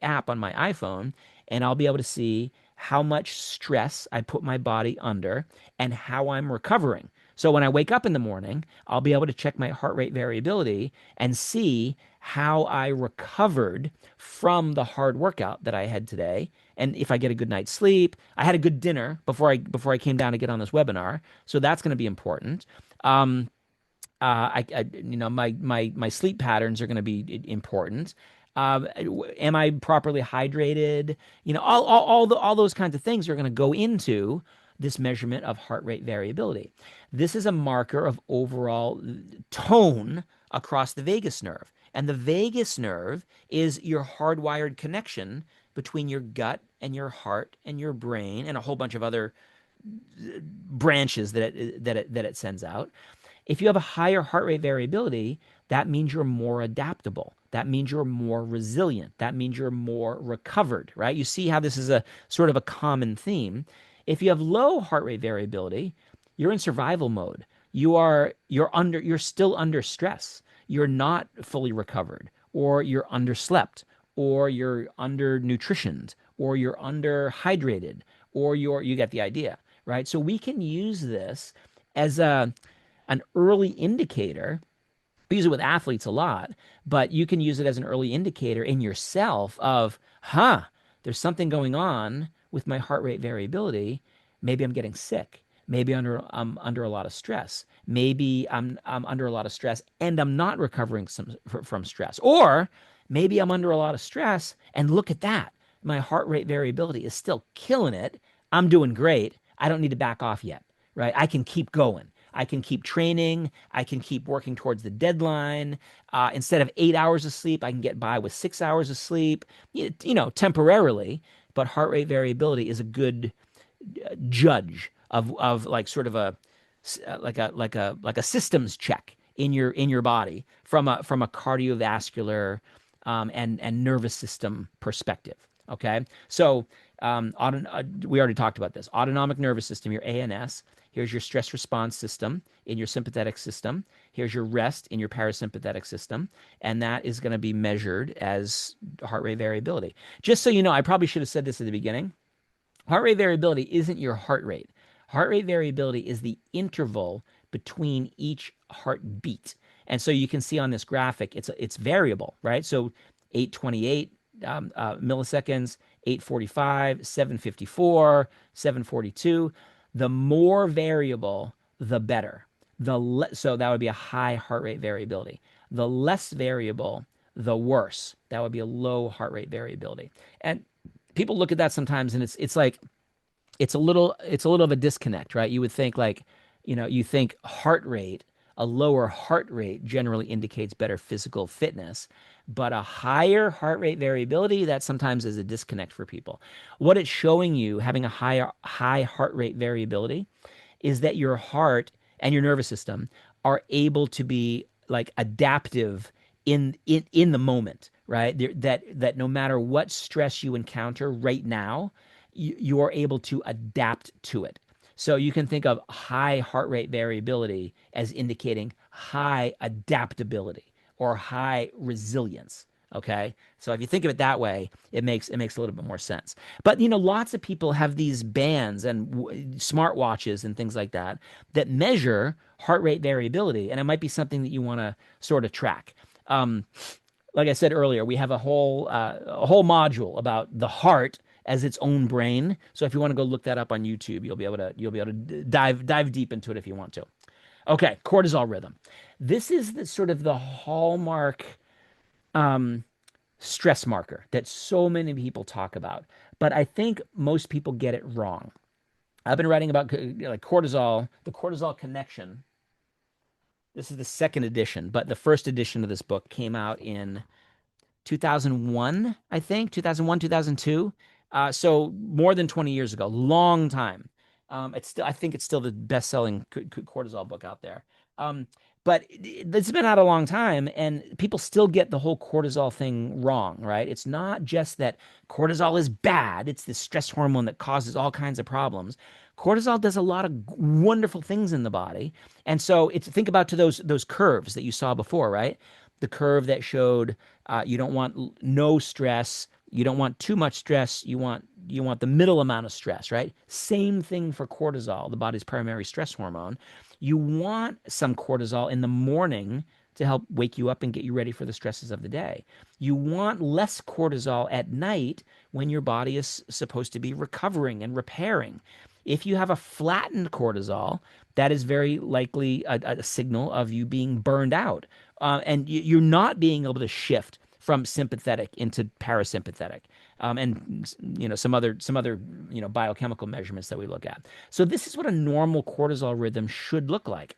app on my iPhone, and I'll be able to see how much stress I put my body under and how I'm recovering. So when I wake up in the morning, I'll be able to check my heart rate variability and see how I recovered from the hard workout that I had today. And if I get a good night's sleep, I had a good dinner before I came down to get on this webinar. So that's going to be important. Um, my sleep patterns are going to be important. Am I properly hydrated? All those kinds of things are going to go into this measurement of heart rate variability. This is a marker of overall tone across the vagus nerve. And the vagus nerve is your hardwired connection between your gut and your heart and your brain and a whole bunch of other branches that it sends out. If you have a higher heart rate variability, that means you're more adaptable. That means you're more resilient. That means you're more recovered, right? You see how this is a sort of a common theme. If you have low heart rate variability, you're in survival mode. You're still under stress. You're not fully recovered, or you're underslept, or you're under nutritioned, or you're underhydrated, or you get the idea, right? So we can use this as a an early indicator. We use it with athletes a lot, but you can use it as an early indicator in yourself of, there's something going on with my heart rate variability. Maybe I'm getting sick. Maybe I'm under a lot of stress. Maybe I'm under a lot of stress and I'm not recovering from stress. Or maybe I'm under a lot of stress and look at that. My heart rate variability is still killing it. I'm doing great. I don't need to back off yet, right? I can keep going. I can keep training. I can keep working towards the deadline. Instead of 8 hours of sleep, I can get by with 6 hours of sleep, temporarily. But heart rate variability is a good judge of like sort of a systems check in your body from a cardiovascular and nervous system perspective. Okay, so we already talked about this autonomic nervous system, your ANS. Here's your stress response system in your sympathetic system. Here's your rest in your parasympathetic system. And that is going to be measured as heart rate variability. Just so you know, I probably should have said this at the beginning. Heart rate variability isn't your heart rate. Heart rate variability is the interval between each heartbeat. And so you can see on this graphic, it's variable, right? So 828 milliseconds, 845, 754, 742. The more variable, the better. So that would be a high heart rate variability. The less variable, the worse. That would be a low heart rate variability. And people look at that sometimes and it's like it's a little of a disconnect, right? You would think like, you think heart rate, a lower heart rate generally indicates better physical fitness, but a higher heart rate variability, that sometimes is a disconnect for people. What it's showing you, having a high heart rate variability, is that your heart and your nervous system are able to be like adaptive in the moment, right? That no matter what stress you encounter right now, you are able to adapt to it. So you can think of high heart rate variability as indicating high adaptability or high resilience. Okay. So if you think of it that way, it makes a little bit more sense. But lots of people have these bands and smartwatches and things like that that measure heart rate variability, and it might be something that you want to sort of track. Um, like I said earlier, we have a whole module about the heart as its own brain. So if you want to go look that up on YouTube, you'll be able to dive deep into it if you want to. Okay, cortisol rhythm. This is the sort of the hallmark um, stress marker that so many people talk about, but I think most people get it wrong. I've been writing about like cortisol, the cortisol connection. This is the second edition, but the first edition of this book came out in 2001, I think, 2001, 2002. So more than 20 years ago, long time. I think it's still the best-selling cortisol book out there. Um, but it's been out a long time, and people still get the whole cortisol thing wrong, right? It's not just that cortisol is bad; it's the stress hormone that causes all kinds of problems. Cortisol does a lot of wonderful things in the body, and so think about to those curves that you saw before, right? The curve that showed you don't want no stress, you don't want too much stress, you want the middle amount of stress, right? Same thing for cortisol, the body's primary stress hormone. You want some cortisol in the morning to help wake you up and get you ready for the stresses of the day. You want less cortisol at night when your body is supposed to be recovering and repairing. If you have a flattened cortisol, that is very likely a signal of you being burned out. And you're not being able to shift from sympathetic into parasympathetic, and some other biochemical measurements that we look at. So this is what a normal cortisol rhythm should look like.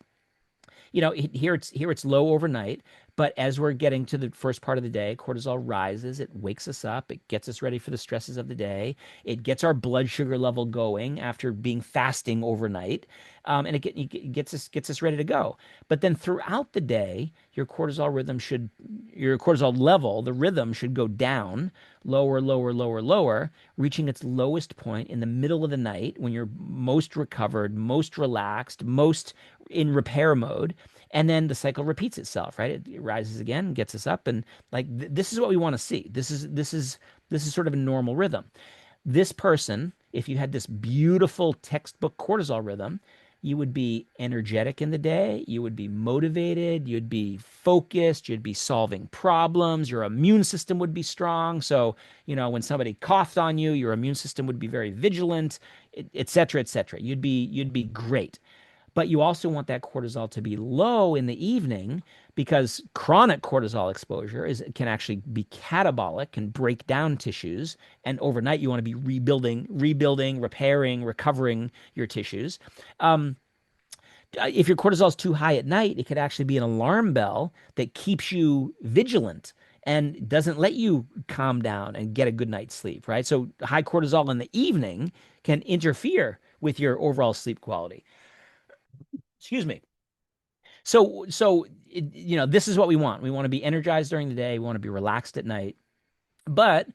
Here it's low overnight, but as we're getting to the first part of the day, cortisol rises, it wakes us up, it gets us ready for the stresses of the day, it gets our blood sugar level going after being fasting overnight, and it gets us ready to go. But then throughout the day, your cortisol level, the rhythm should go down, lower, lower, lower, lower, reaching its lowest point in the middle of the night when you're most recovered, most relaxed, most in repair mode. And then the cycle repeats itself, right? It rises again, gets us up, and like this is what we want to see. This is sort of a normal rhythm. This person, if you had this beautiful textbook cortisol rhythm, you would be energetic in the day, you would be motivated, you'd be focused, you'd be solving problems, your immune system would be strong. So, when somebody coughed on you, your immune system would be very vigilant, et cetera, et cetera. You'd be great. But you also want that cortisol to be low in the evening because chronic cortisol exposure can actually be catabolic, can break down tissues, and overnight you want to be rebuilding, repairing, recovering your tissues. Um, if your cortisol is too high at night, it could actually be an alarm bell that keeps you vigilant and doesn't let you calm down and get a good night's sleep, right? So high cortisol in the evening can interfere with your overall sleep quality. Excuse me. This is what we want. We want to be energized during the day. We want to be relaxed at night. But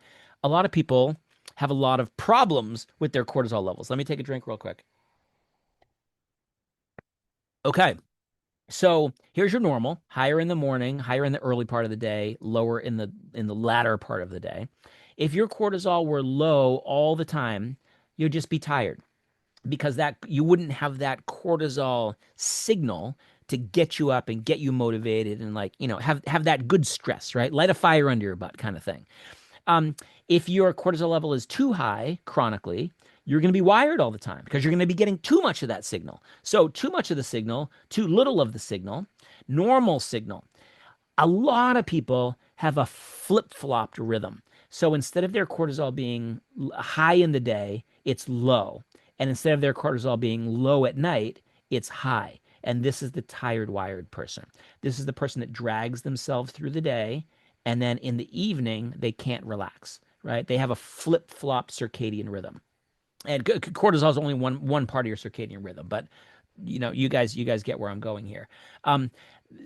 a lot of people have a lot of problems with their cortisol levels. Let me take a drink real quick. Okay. So here's your normal, higher in the morning, higher in the early part of the day, lower in the latter part of the day. If your cortisol were low all the time, you'd just be tired because that you wouldn't have that cortisol signal to get you up and get you motivated and have that good stress, right? Light a fire under your butt kind of thing. Um, if your cortisol level is too high chronically, you're going to be wired all the time because you're going to be getting too much of that signal. So, too much of the signal, too little of the signal, normal signal. A lot of people have a flip-flopped rhythm. So, instead of their cortisol being high in the day, it's low. And instead of their cortisol being low at night, it's high. And this is the tired, wired person. This is the person that drags themselves through the day and then in the evening they can't relax, right? They have a flip-flopped circadian rhythm. And cortisol is only one part of your circadian rhythm, but you guys get where I'm going here. Um,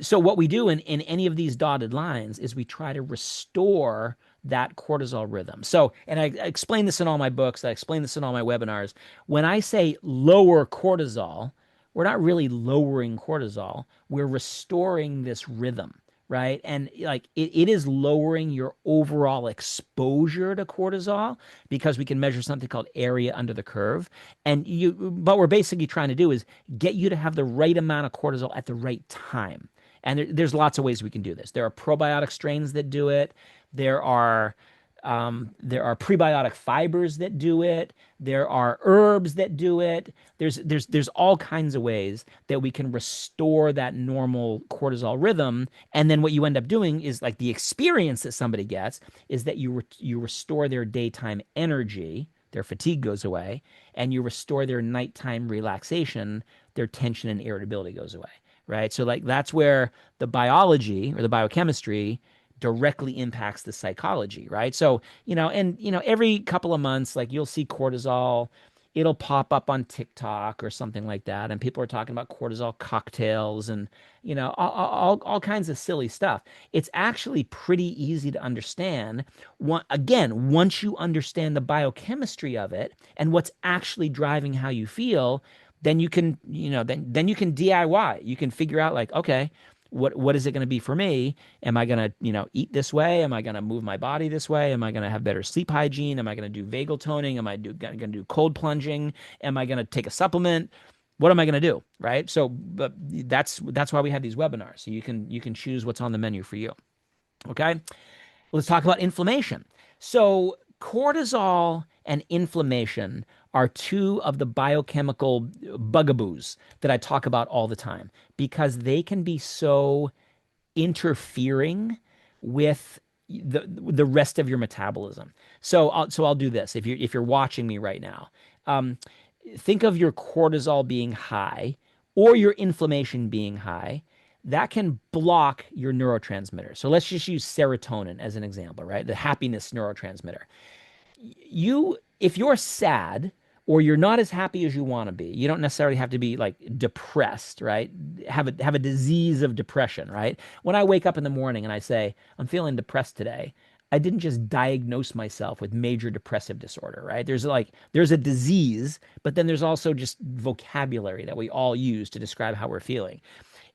so what we do in any of these dotted lines is we try to restore that cortisol rhythm. So, and I explain this in all my books, I explain this in all my webinars. When I say lower cortisol, we're not really lowering cortisol, we're restoring this rhythm, right? And like it is lowering your overall exposure to cortisol because we can measure something called area under the curve. But we're basically trying to do is get you to have the right amount of cortisol at the right time. And there's lots of ways we can do this. There are probiotic strains that do it. There are there are prebiotic fibers that do it. There are herbs that do it. There's all kinds of ways that we can restore that normal cortisol rhythm. And then what you end up doing is like the experience that somebody gets is that you restore their daytime energy, their fatigue goes away, and you restore their nighttime relaxation, their tension and irritability goes away, right? So like that's where the biology or the biochemistry directly impacts the psychology, right? So, every couple of months, like you'll see cortisol, it'll pop up on TikTok or something like that. And people are talking about cortisol cocktails and, all kinds of silly stuff. It's actually pretty easy to understand. Again, once you understand the biochemistry of it and what's actually driving how you feel, then you can, then you can DIY. You can figure out like, okay, what is it going to be for me? Am I going to, eat this way? Am I going to move my body this way? Am I going to have better sleep hygiene? Am I going to do vagal toning? Am I going to do cold plunging? Am I going to take a supplement? What am I going to do? Right. So, but that's why we have these webinars. So you can choose what's on the menu for you. Okay. Let's talk about inflammation. So, cortisol and inflammation are two of the biochemical bugaboos that I talk about all the time because they can be so interfering with the rest of your metabolism. So I'll do this. If you're watching me right now, um, think of your cortisol being high or your inflammation being high. That can block your neurotransmitter. So let's just use serotonin as an example, right? The happiness neurotransmitter. If you're sad or you're not as happy as you want to be, you don't necessarily have to be like depressed, right? Have a disease of depression, right? When I wake up in the morning and I say I'm feeling depressed today, I didn't just diagnose myself with major depressive disorder, right? There's a disease, but then there's also just vocabulary that we all use to describe how we're feeling.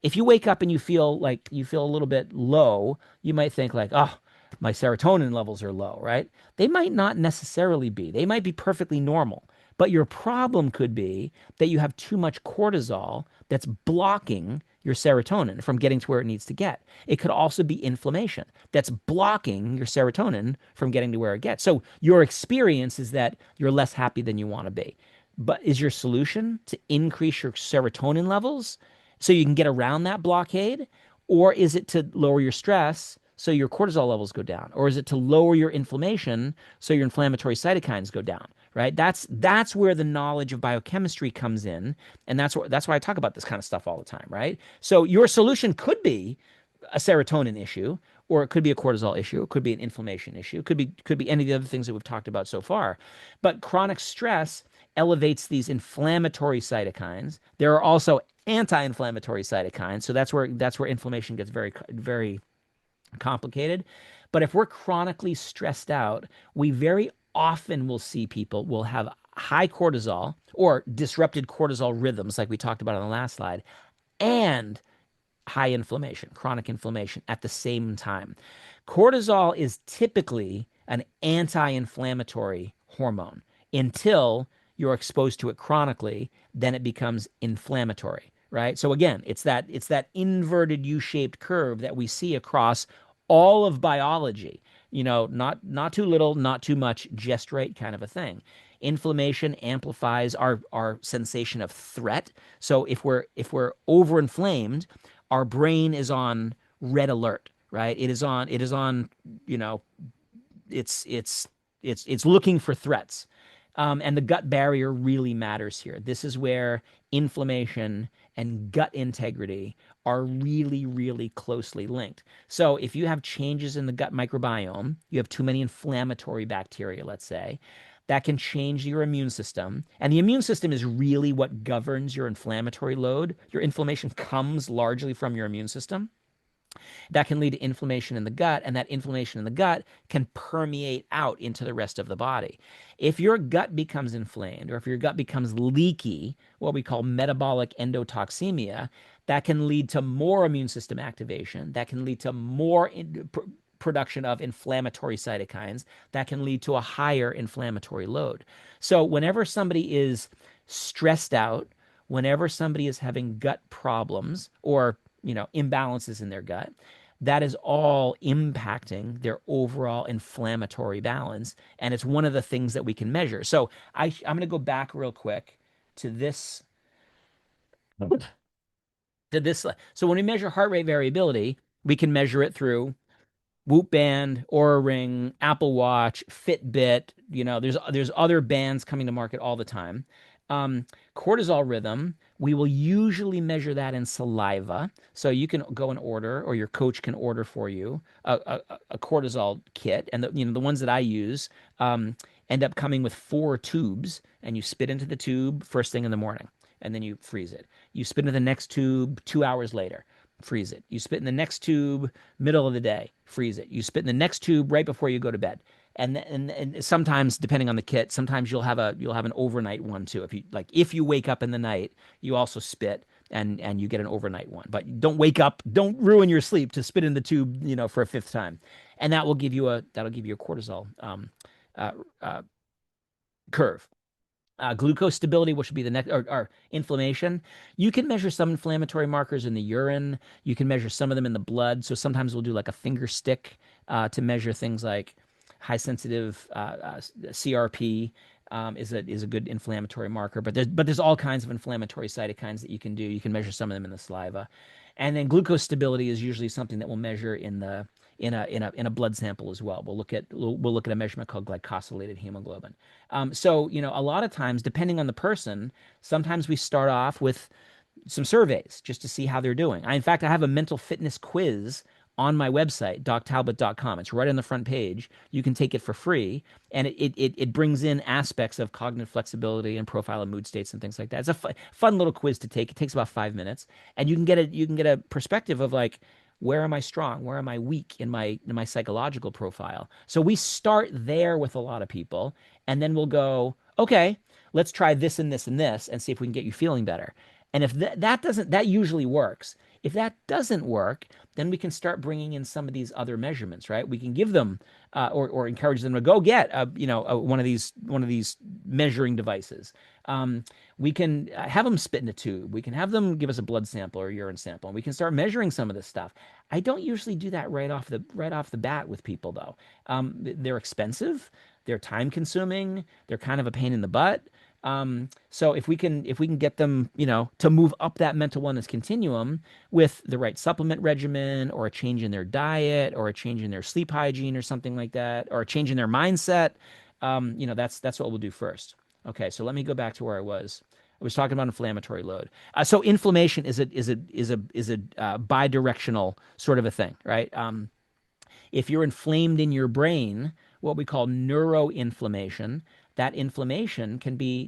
If you wake up and you feel a little bit low, you might think like, oh, my serotonin levels are low, right? They might not necessarily be. They might be perfectly normal. But your problem could be that you have too much cortisol that's blocking your serotonin from getting to where it needs to get. It could also be inflammation that's blocking your serotonin from getting to where it gets. So your experience is that you're less happy than you want to be. But is your solution to increase your serotonin levels so you can get around that blockade? Or is it to lower your stress so your cortisol levels go down? Or is it to lower your inflammation so your inflammatory cytokines go down? Right? That's where the knowledge of biochemistry comes in, and that's why I talk about this kind of stuff all the time, right? So your solution could be a serotonin issue, or it could be a cortisol issue, it could be an inflammation issue, it could be any of the other things that we've talked about so far. But chronic stress elevates these inflammatory cytokines. There are also anti-inflammatory cytokines, so that's where inflammation gets very complicated. But if we're chronically stressed out, we very often will see people will have high cortisol or disrupted cortisol rhythms, like we talked about on the last slide, and high inflammation, chronic inflammation at the same time. Cortisol is typically an anti inflammatory hormone until you're exposed to it chronically, then it becomes inflammatory, right? So again, it's that inverted U-shaped curve that we see across all of biology. Not too little, not too much, just right kind of a thing. Inflammation amplifies our sensation of threat. So if we're overinflamed, our brain is on red alert, right? It is on, you know, it's looking for threats. And the gut barrier really matters here. This is where inflammation and gut integrity are really, really closely linked. So if you have changes in the gut microbiome, you have too many inflammatory bacteria, let's say, that can change your immune system. And the immune system is really what governs your inflammatory load. Your inflammation comes largely from your immune system. That can lead to inflammation in the gut, and that inflammation in the gut can permeate out into the rest of the body. If your gut becomes inflamed, or if your gut becomes leaky, what we call metabolic endotoxemia, that can lead to more immune system activation. That can lead to more production of inflammatory cytokines. That can lead to a higher inflammatory load. So, whenever somebody is stressed out, whenever somebody is having gut problems or imbalances in their gut, that is all impacting their overall inflammatory balance, and it's one of the things that we can measure. So I'm going to go back real quick to this. So when we measure heart rate variability, we can measure it through Whoop Band, Aura Ring, Apple Watch, Fitbit. There's other bands coming to market all the time. Um, Cortisol rhythm, we will usually measure that in saliva. So you can go and order, or your coach can order for you a cortisol kit, and the ones that I use end up coming with 4 tubes, and you spit into the tube first thing in the morning, and then you freeze it. You spit into the next tube 2 hours later, freeze it. You spit in the next tube middle of the day, freeze it. You spit in the next tube right before you go to bed. And sometimes, depending on the kit, sometimes you'll have an overnight one too. If you wake up in the night, you also spit, and you get an overnight one. But don't ruin your sleep to spit in the tube, for a fifth time. And that'll give you a cortisol uh, uh, curve. Glucose stability, which would be the next, or inflammation. You can measure some inflammatory markers in the urine. You can measure some of them in the blood. So sometimes we'll do like a finger stick to measure things like high sensitive CRP is a good inflammatory marker. But there's all kinds of inflammatory cytokines that you can do. You can measure some of them in the saliva, and then glucose stability is usually something that we'll measure in a blood sample as well. We'll look at a measurement called glycosylated hemoglobin. So a lot of times, depending on the person, sometimes we start off with some surveys just to see how they're doing. In fact, I have a mental fitness quiz on my website, doctalbot.com. It's right on the front page. You can take it for free, and it brings in aspects of cognitive flexibility and profile of mood states and things like that. It's a fun little quiz to take. It takes about 5 minutes, and you can get a perspective of like, where am I strong? Where am I weak in my psychological profile? So we start there with a lot of people, and then we'll go, okay, let's try this and this and this and see if we can get you feeling better. And if that usually works. If that doesn't work, then we can start bringing in some of these other measurements, right? We can give them or encourage them to go get one of these measuring devices. Um, we can have them spit in a tube. We can have them give us a blood sample or urine sample, and we can start measuring some of this stuff. I don't usually do that right off the bat with people though. They're expensive, they're time consuming, they're kind of a pain in the butt. So if we can get them, to move up that mental wellness continuum with the right supplement regimen or a change in their diet or a change in their sleep hygiene or something like that, or a change in their mindset, that's what we'll do first. Okay, so let me go back to where I was. I was talking about inflammatory load. So inflammation is a bidirectional sort of a thing, right? If you're inflamed in your brain, what we call neuroinflammation, that inflammation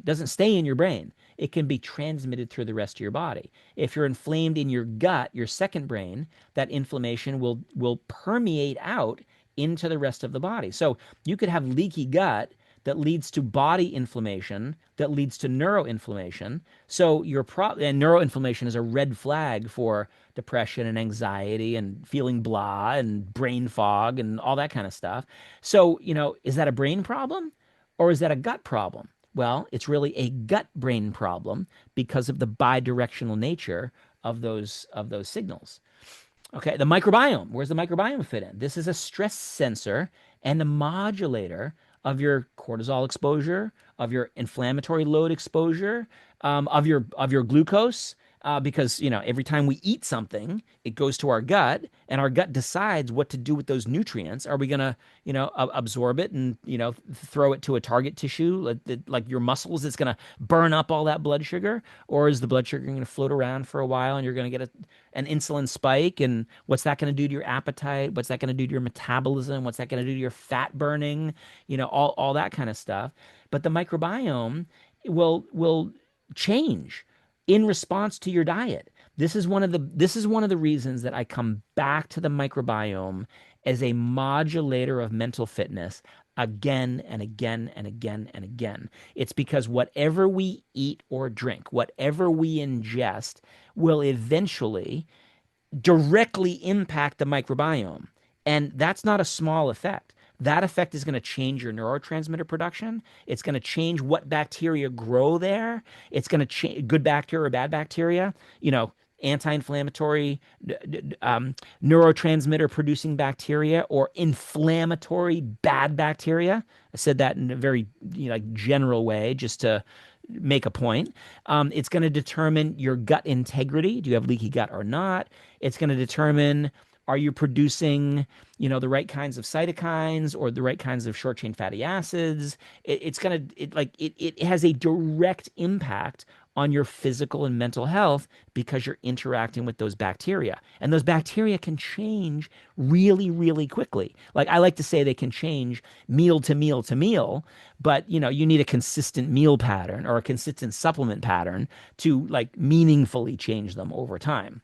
doesn't stay in your brain. It can be transmitted through the rest of your body. If you're inflamed in your gut, your second brain, that inflammation will permeate out into the rest of the body. So you could have leaky gut that leads to body inflammation that leads to neuroinflammation. So and neuroinflammation is a red flag for depression and anxiety and feeling blah and brain fog and all that kind of stuff. So, is that a brain problem or is that a gut problem? Well, it's really a gut brain problem because of the bidirectional nature of those signals. Okay, the microbiome. Where's the microbiome fit in? This is a stress sensor and a modulator of your cortisol exposure, of your inflammatory load exposure, of your glucose. Because every time we eat something, it goes to our gut, and our gut decides what to do with those nutrients. Are we gonna, absorb it and throw it to a target tissue like your muscles? It's gonna burn up all that blood sugar, or is the blood sugar gonna float around for a while, and you're gonna get an insulin spike? And what's that gonna do to your appetite? What's that gonna do to your metabolism? What's that gonna do to your fat burning? All that kind of stuff. But the microbiome will change in response to your diet. This is one of the reasons that I come back to the microbiome as a modulator of mental fitness again and again and again and again. It's because whatever we eat or drink, whatever we ingest, will eventually directly impact the microbiome. And that's not a small effect. That effect is going to change your neurotransmitter production. It's going to change what bacteria grow there. It's going to change good bacteria or bad bacteria, anti-inflammatory, neurotransmitter producing bacteria or inflammatory bad bacteria. I said that in a very like general way just to make a point. It's going to determine your gut integrity. Do you have leaky gut or not? It's going to determine, are you producing, the right kinds of cytokines or the right kinds of short chain fatty acids? It has a direct impact on your physical and mental health because you're interacting with those bacteria. And those bacteria can change really, really quickly. Like I like to say they can change meal to meal to meal, but you need a consistent meal pattern or a consistent supplement pattern to like meaningfully change them over time.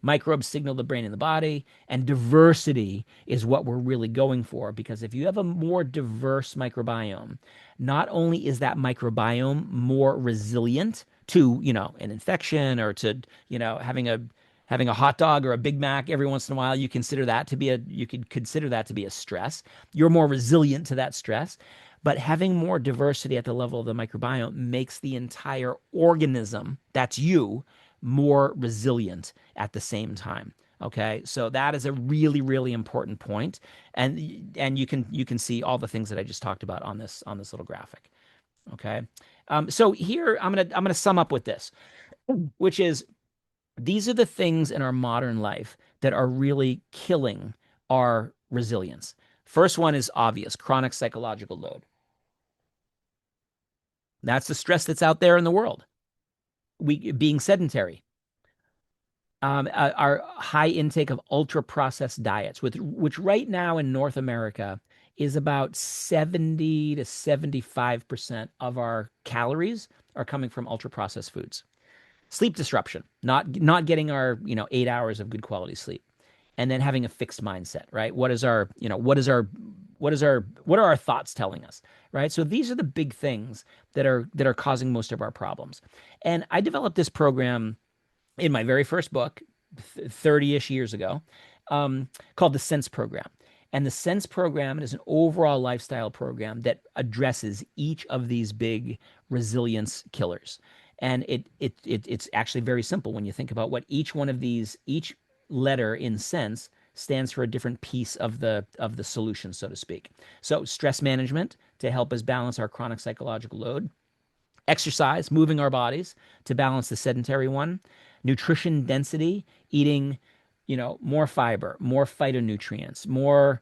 Microbes signal the brain and the body, and diversity is what we're really going for. Because if you have a more diverse microbiome, not only is that microbiome more resilient to, an infection or to, having a hot dog or a Big Mac every once in a while, you could consider that to be a stress. You're more resilient to that stress. But having more diversity at the level of the microbiome makes the entire organism, that's you, more resilient at the same time. Okay, so that is a really, really important point, and you can see all the things that I just talked about on this little graphic. Okay, so here I'm gonna sum up with this, which is these are the things in our modern life that are really killing our resilience. First one is obvious: chronic psychological load. That's the stress that's out there in the world. We being sedentary, our high intake of ultra processed diets, which right now in North America is about 70 to 75% of our calories are coming from ultra processed foods. Sleep disruption, not getting our 8 hours of good quality sleep, and then having a fixed mindset, right? What are our thoughts telling us, right? So these are the big things that are causing most of our problems. And I developed this program in my very first book, 30-ish years ago, called the Sense Program. And the Sense Program is an overall lifestyle program that addresses each of these big resilience killers. And it's actually very simple when you think about what each one of these, each letter in Sense stands for a different piece of the solution, so to speak. So stress management to help us balance our chronic psychological load, exercise, moving our bodies to balance the sedentary one, nutrition density, eating, more fiber, more phytonutrients, more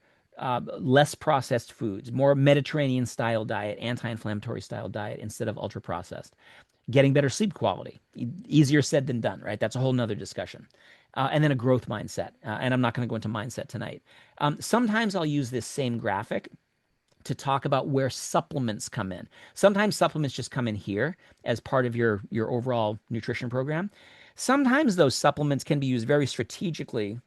less processed foods, more Mediterranean style diet, anti-inflammatory style diet instead of ultra processed. Getting better sleep quality, easier said than done, right? That's a whole nother discussion. And then a growth mindset. And I'm not going to go into mindset tonight. Sometimes I'll use this same graphic to talk about where supplements come in. Sometimes supplements just come in here as part of your overall nutrition program. Sometimes those supplements can be used very strategically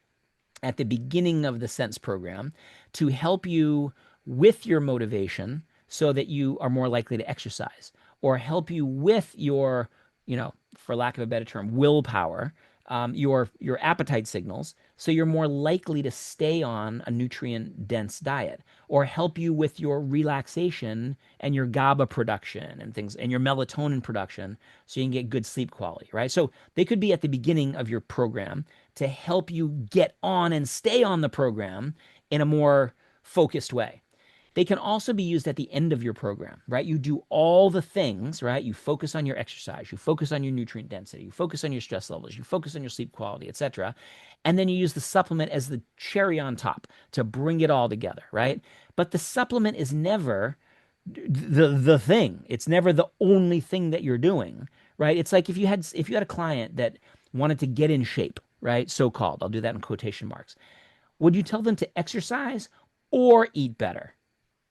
at the beginning of the Sense program to help you with your motivation so that you are more likely to exercise, or help you with your, for lack of a better term, willpower, your appetite signals, so you're more likely to stay on a nutrient dense diet, or help you with your relaxation and your GABA production and things, and your melatonin production, so you can get good sleep quality, right? So they could be at the beginning of your program to help you get on and stay on the program in a more focused way. They can also be used at the end of your program, right? You do all the things, right? You focus on your exercise, you focus on your nutrient density, you focus on your stress levels, you focus on your sleep quality, etc. And then you use the supplement as the cherry on top to bring it all together, right? But the supplement is never the thing. It's never the only thing that you're doing, right? It's like if you had a client that wanted to get in shape, right? So called. I'll do that in quotation marks. Would you tell them to exercise or eat better?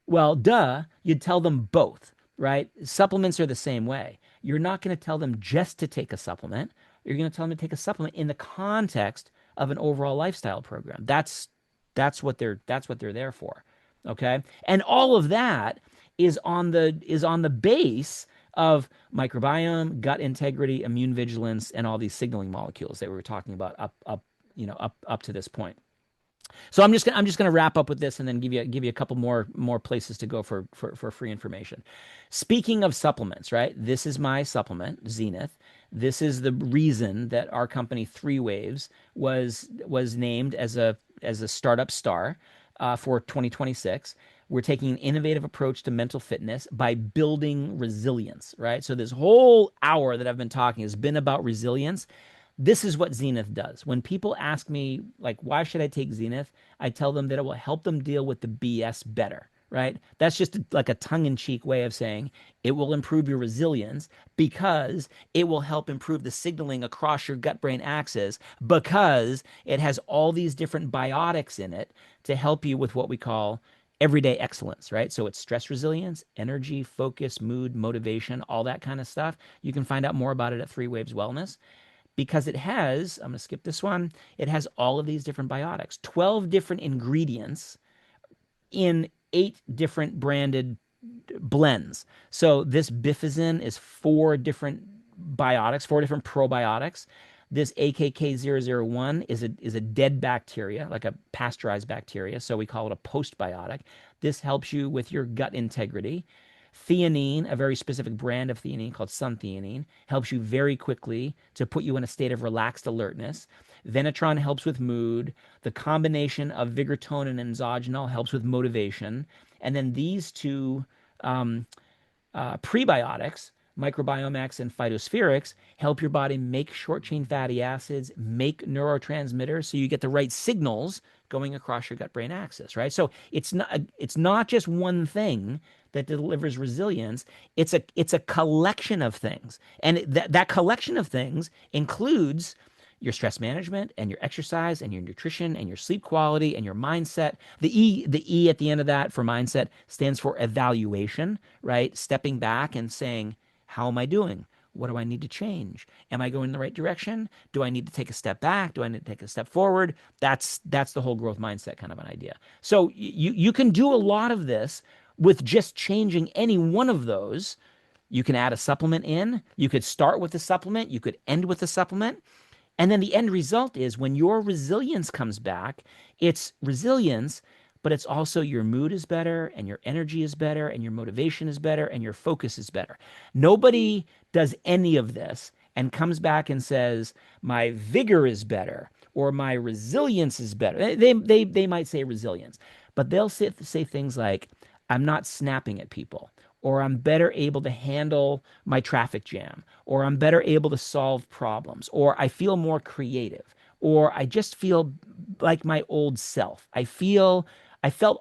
Well, duh, you'd tell them both, right? Supplements are the same way. You're not going to tell them just to take a supplement. You're going to tell them to take a supplement in the context of an overall lifestyle program. That's what they're there for. Okay? And all of that is on the base of microbiome, gut integrity, immune vigilance, and all these signaling molecules that we were talking about up to this point. So I'm just gonna wrap up with this and then give you a couple more places to go for free information. Speaking of supplements, right? This is my supplement, Zenith. This is the reason that our company Three Waves was named as a startup star for 2026. We're taking an innovative approach to mental fitness by building resilience, right? So this whole hour that I've been talking has been about resilience. This is what Zenith does. When people ask me, like, why should I take Zenith? I tell them that it will help them deal with the BS better, right? That's just like a tongue in cheek way of saying it will improve your resilience because it will help improve the signaling across your gut brain axis because it has all these different biotics in it to help you with what we call everyday excellence, right? So it's stress resilience, energy, focus, mood, motivation, all that kind of stuff. You can find out more about it at Three Waves Wellness because it has, I'm going to skip this one, it has all of these different biotics, 12 different ingredients in 8 different branded blends. So this bifazin is 4 different biotics, 4 different probiotics. This AKK001 is a dead bacteria, like a pasteurized bacteria, so we call it a postbiotic. This helps you with your gut integrity. Theanine, a very specific brand of theanine called suntheanine, helps you very quickly to put you in a state of relaxed alertness. Venetron helps with mood. The combination of Vigritonin and Zogenol helps with motivation. And then these two prebiotics, microbiomax and phytospherics, help your body make short chain fatty acids, make neurotransmitters, so you get the right signals going across your gut brain axis, right? So it's not just one thing that delivers resilience. It's a collection of things, and that collection of things includes your stress management and your exercise and your nutrition and your sleep quality and your mindset. The E at the end of that for mindset stands for evaluation, right? Stepping back and saying, how am I doing? What do I need to change? Am I going in the right direction? Do I need to take a step back? Do I need to take a step forward? That's the whole growth mindset kind of an idea. So you can do a lot of this with just changing any one of those. You can add a supplement in. You could start with the supplement. You could end with the supplement. And then the end result is when your resilience comes back, it's resilience, but it's also your mood is better and your energy is better and your motivation is better and your focus is better. Nobody does any of this and comes back and says, my vigor is better or my resilience is better. They might say resilience, but they'll say things like, I'm not snapping at people, or I'm better able to handle my traffic jam, or I'm better able to solve problems, or I feel more creative, or I just feel like my old self. I felt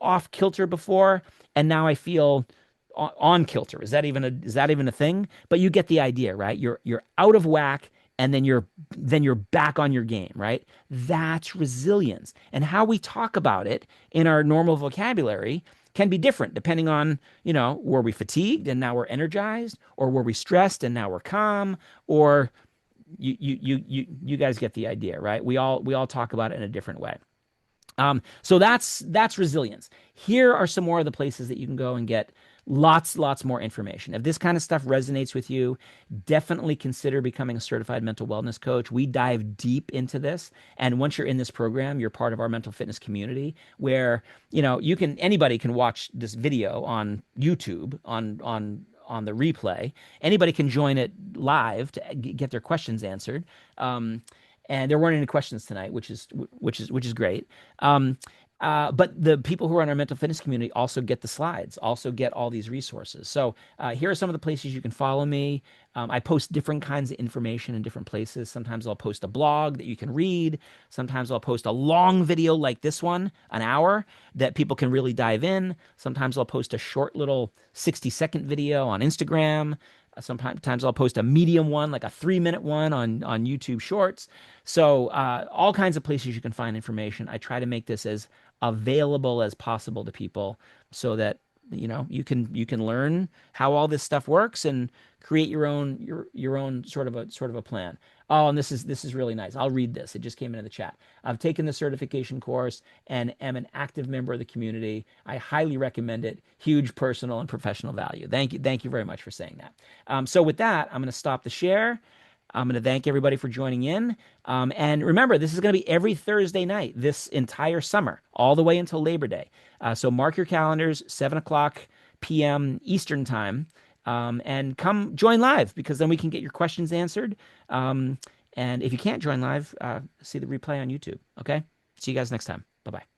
off kilter before, and now I feel on kilter. Is that even a thing? But you get the idea, right? You're out of whack, and then you're back on your game, right? That's resilience. And how we talk about it in our normal vocabulary can be different depending on, were we fatigued and now we're energized, or were we stressed and now we're calm, or you guys get the idea, right? We all talk about it in a different way. So that's resilience. Here are some more of the places that you can go and get lots more information. If this kind of stuff resonates with you, definitely consider becoming a certified mental wellness coach. We dive deep into this, and once you're in this program, you're part of our mental fitness community where, anybody can watch this video on YouTube on the replay. Anybody can join it live to get their questions answered. And there weren't any questions tonight, which is great. Um, but the people who are in our mental fitness community also get the slides, also get all these resources. So here are some of the places you can follow me. I post different kinds of information in different places. Sometimes I'll post a blog that you can read. Sometimes I'll post a long video like this one, an hour, that people can really dive in. Sometimes I'll post a short little 60-second video on Instagram. Sometimes I'll post a medium one, like a 3-minute one on YouTube Shorts. So all kinds of places you can find information. I try to make this as available as possible to people so that you can learn how all this stuff works and create your own sort of a plan. Oh, and this is really nice. I'll read this. It just came into the chat. I've taken the certification course and am an active member of the community. I highly recommend it. Huge personal and professional value. Thank you very much for saying that. So with that, I'm going to stop the share. I'm going to thank everybody for joining in. And remember, this is going to be every Thursday night this entire summer, all the way until Labor Day. So mark your calendars, 7 o'clock p.m. Eastern time, and come join live because then we can get your questions answered. And if you can't join live, see the replay on YouTube. Okay? See you guys next time. Bye bye.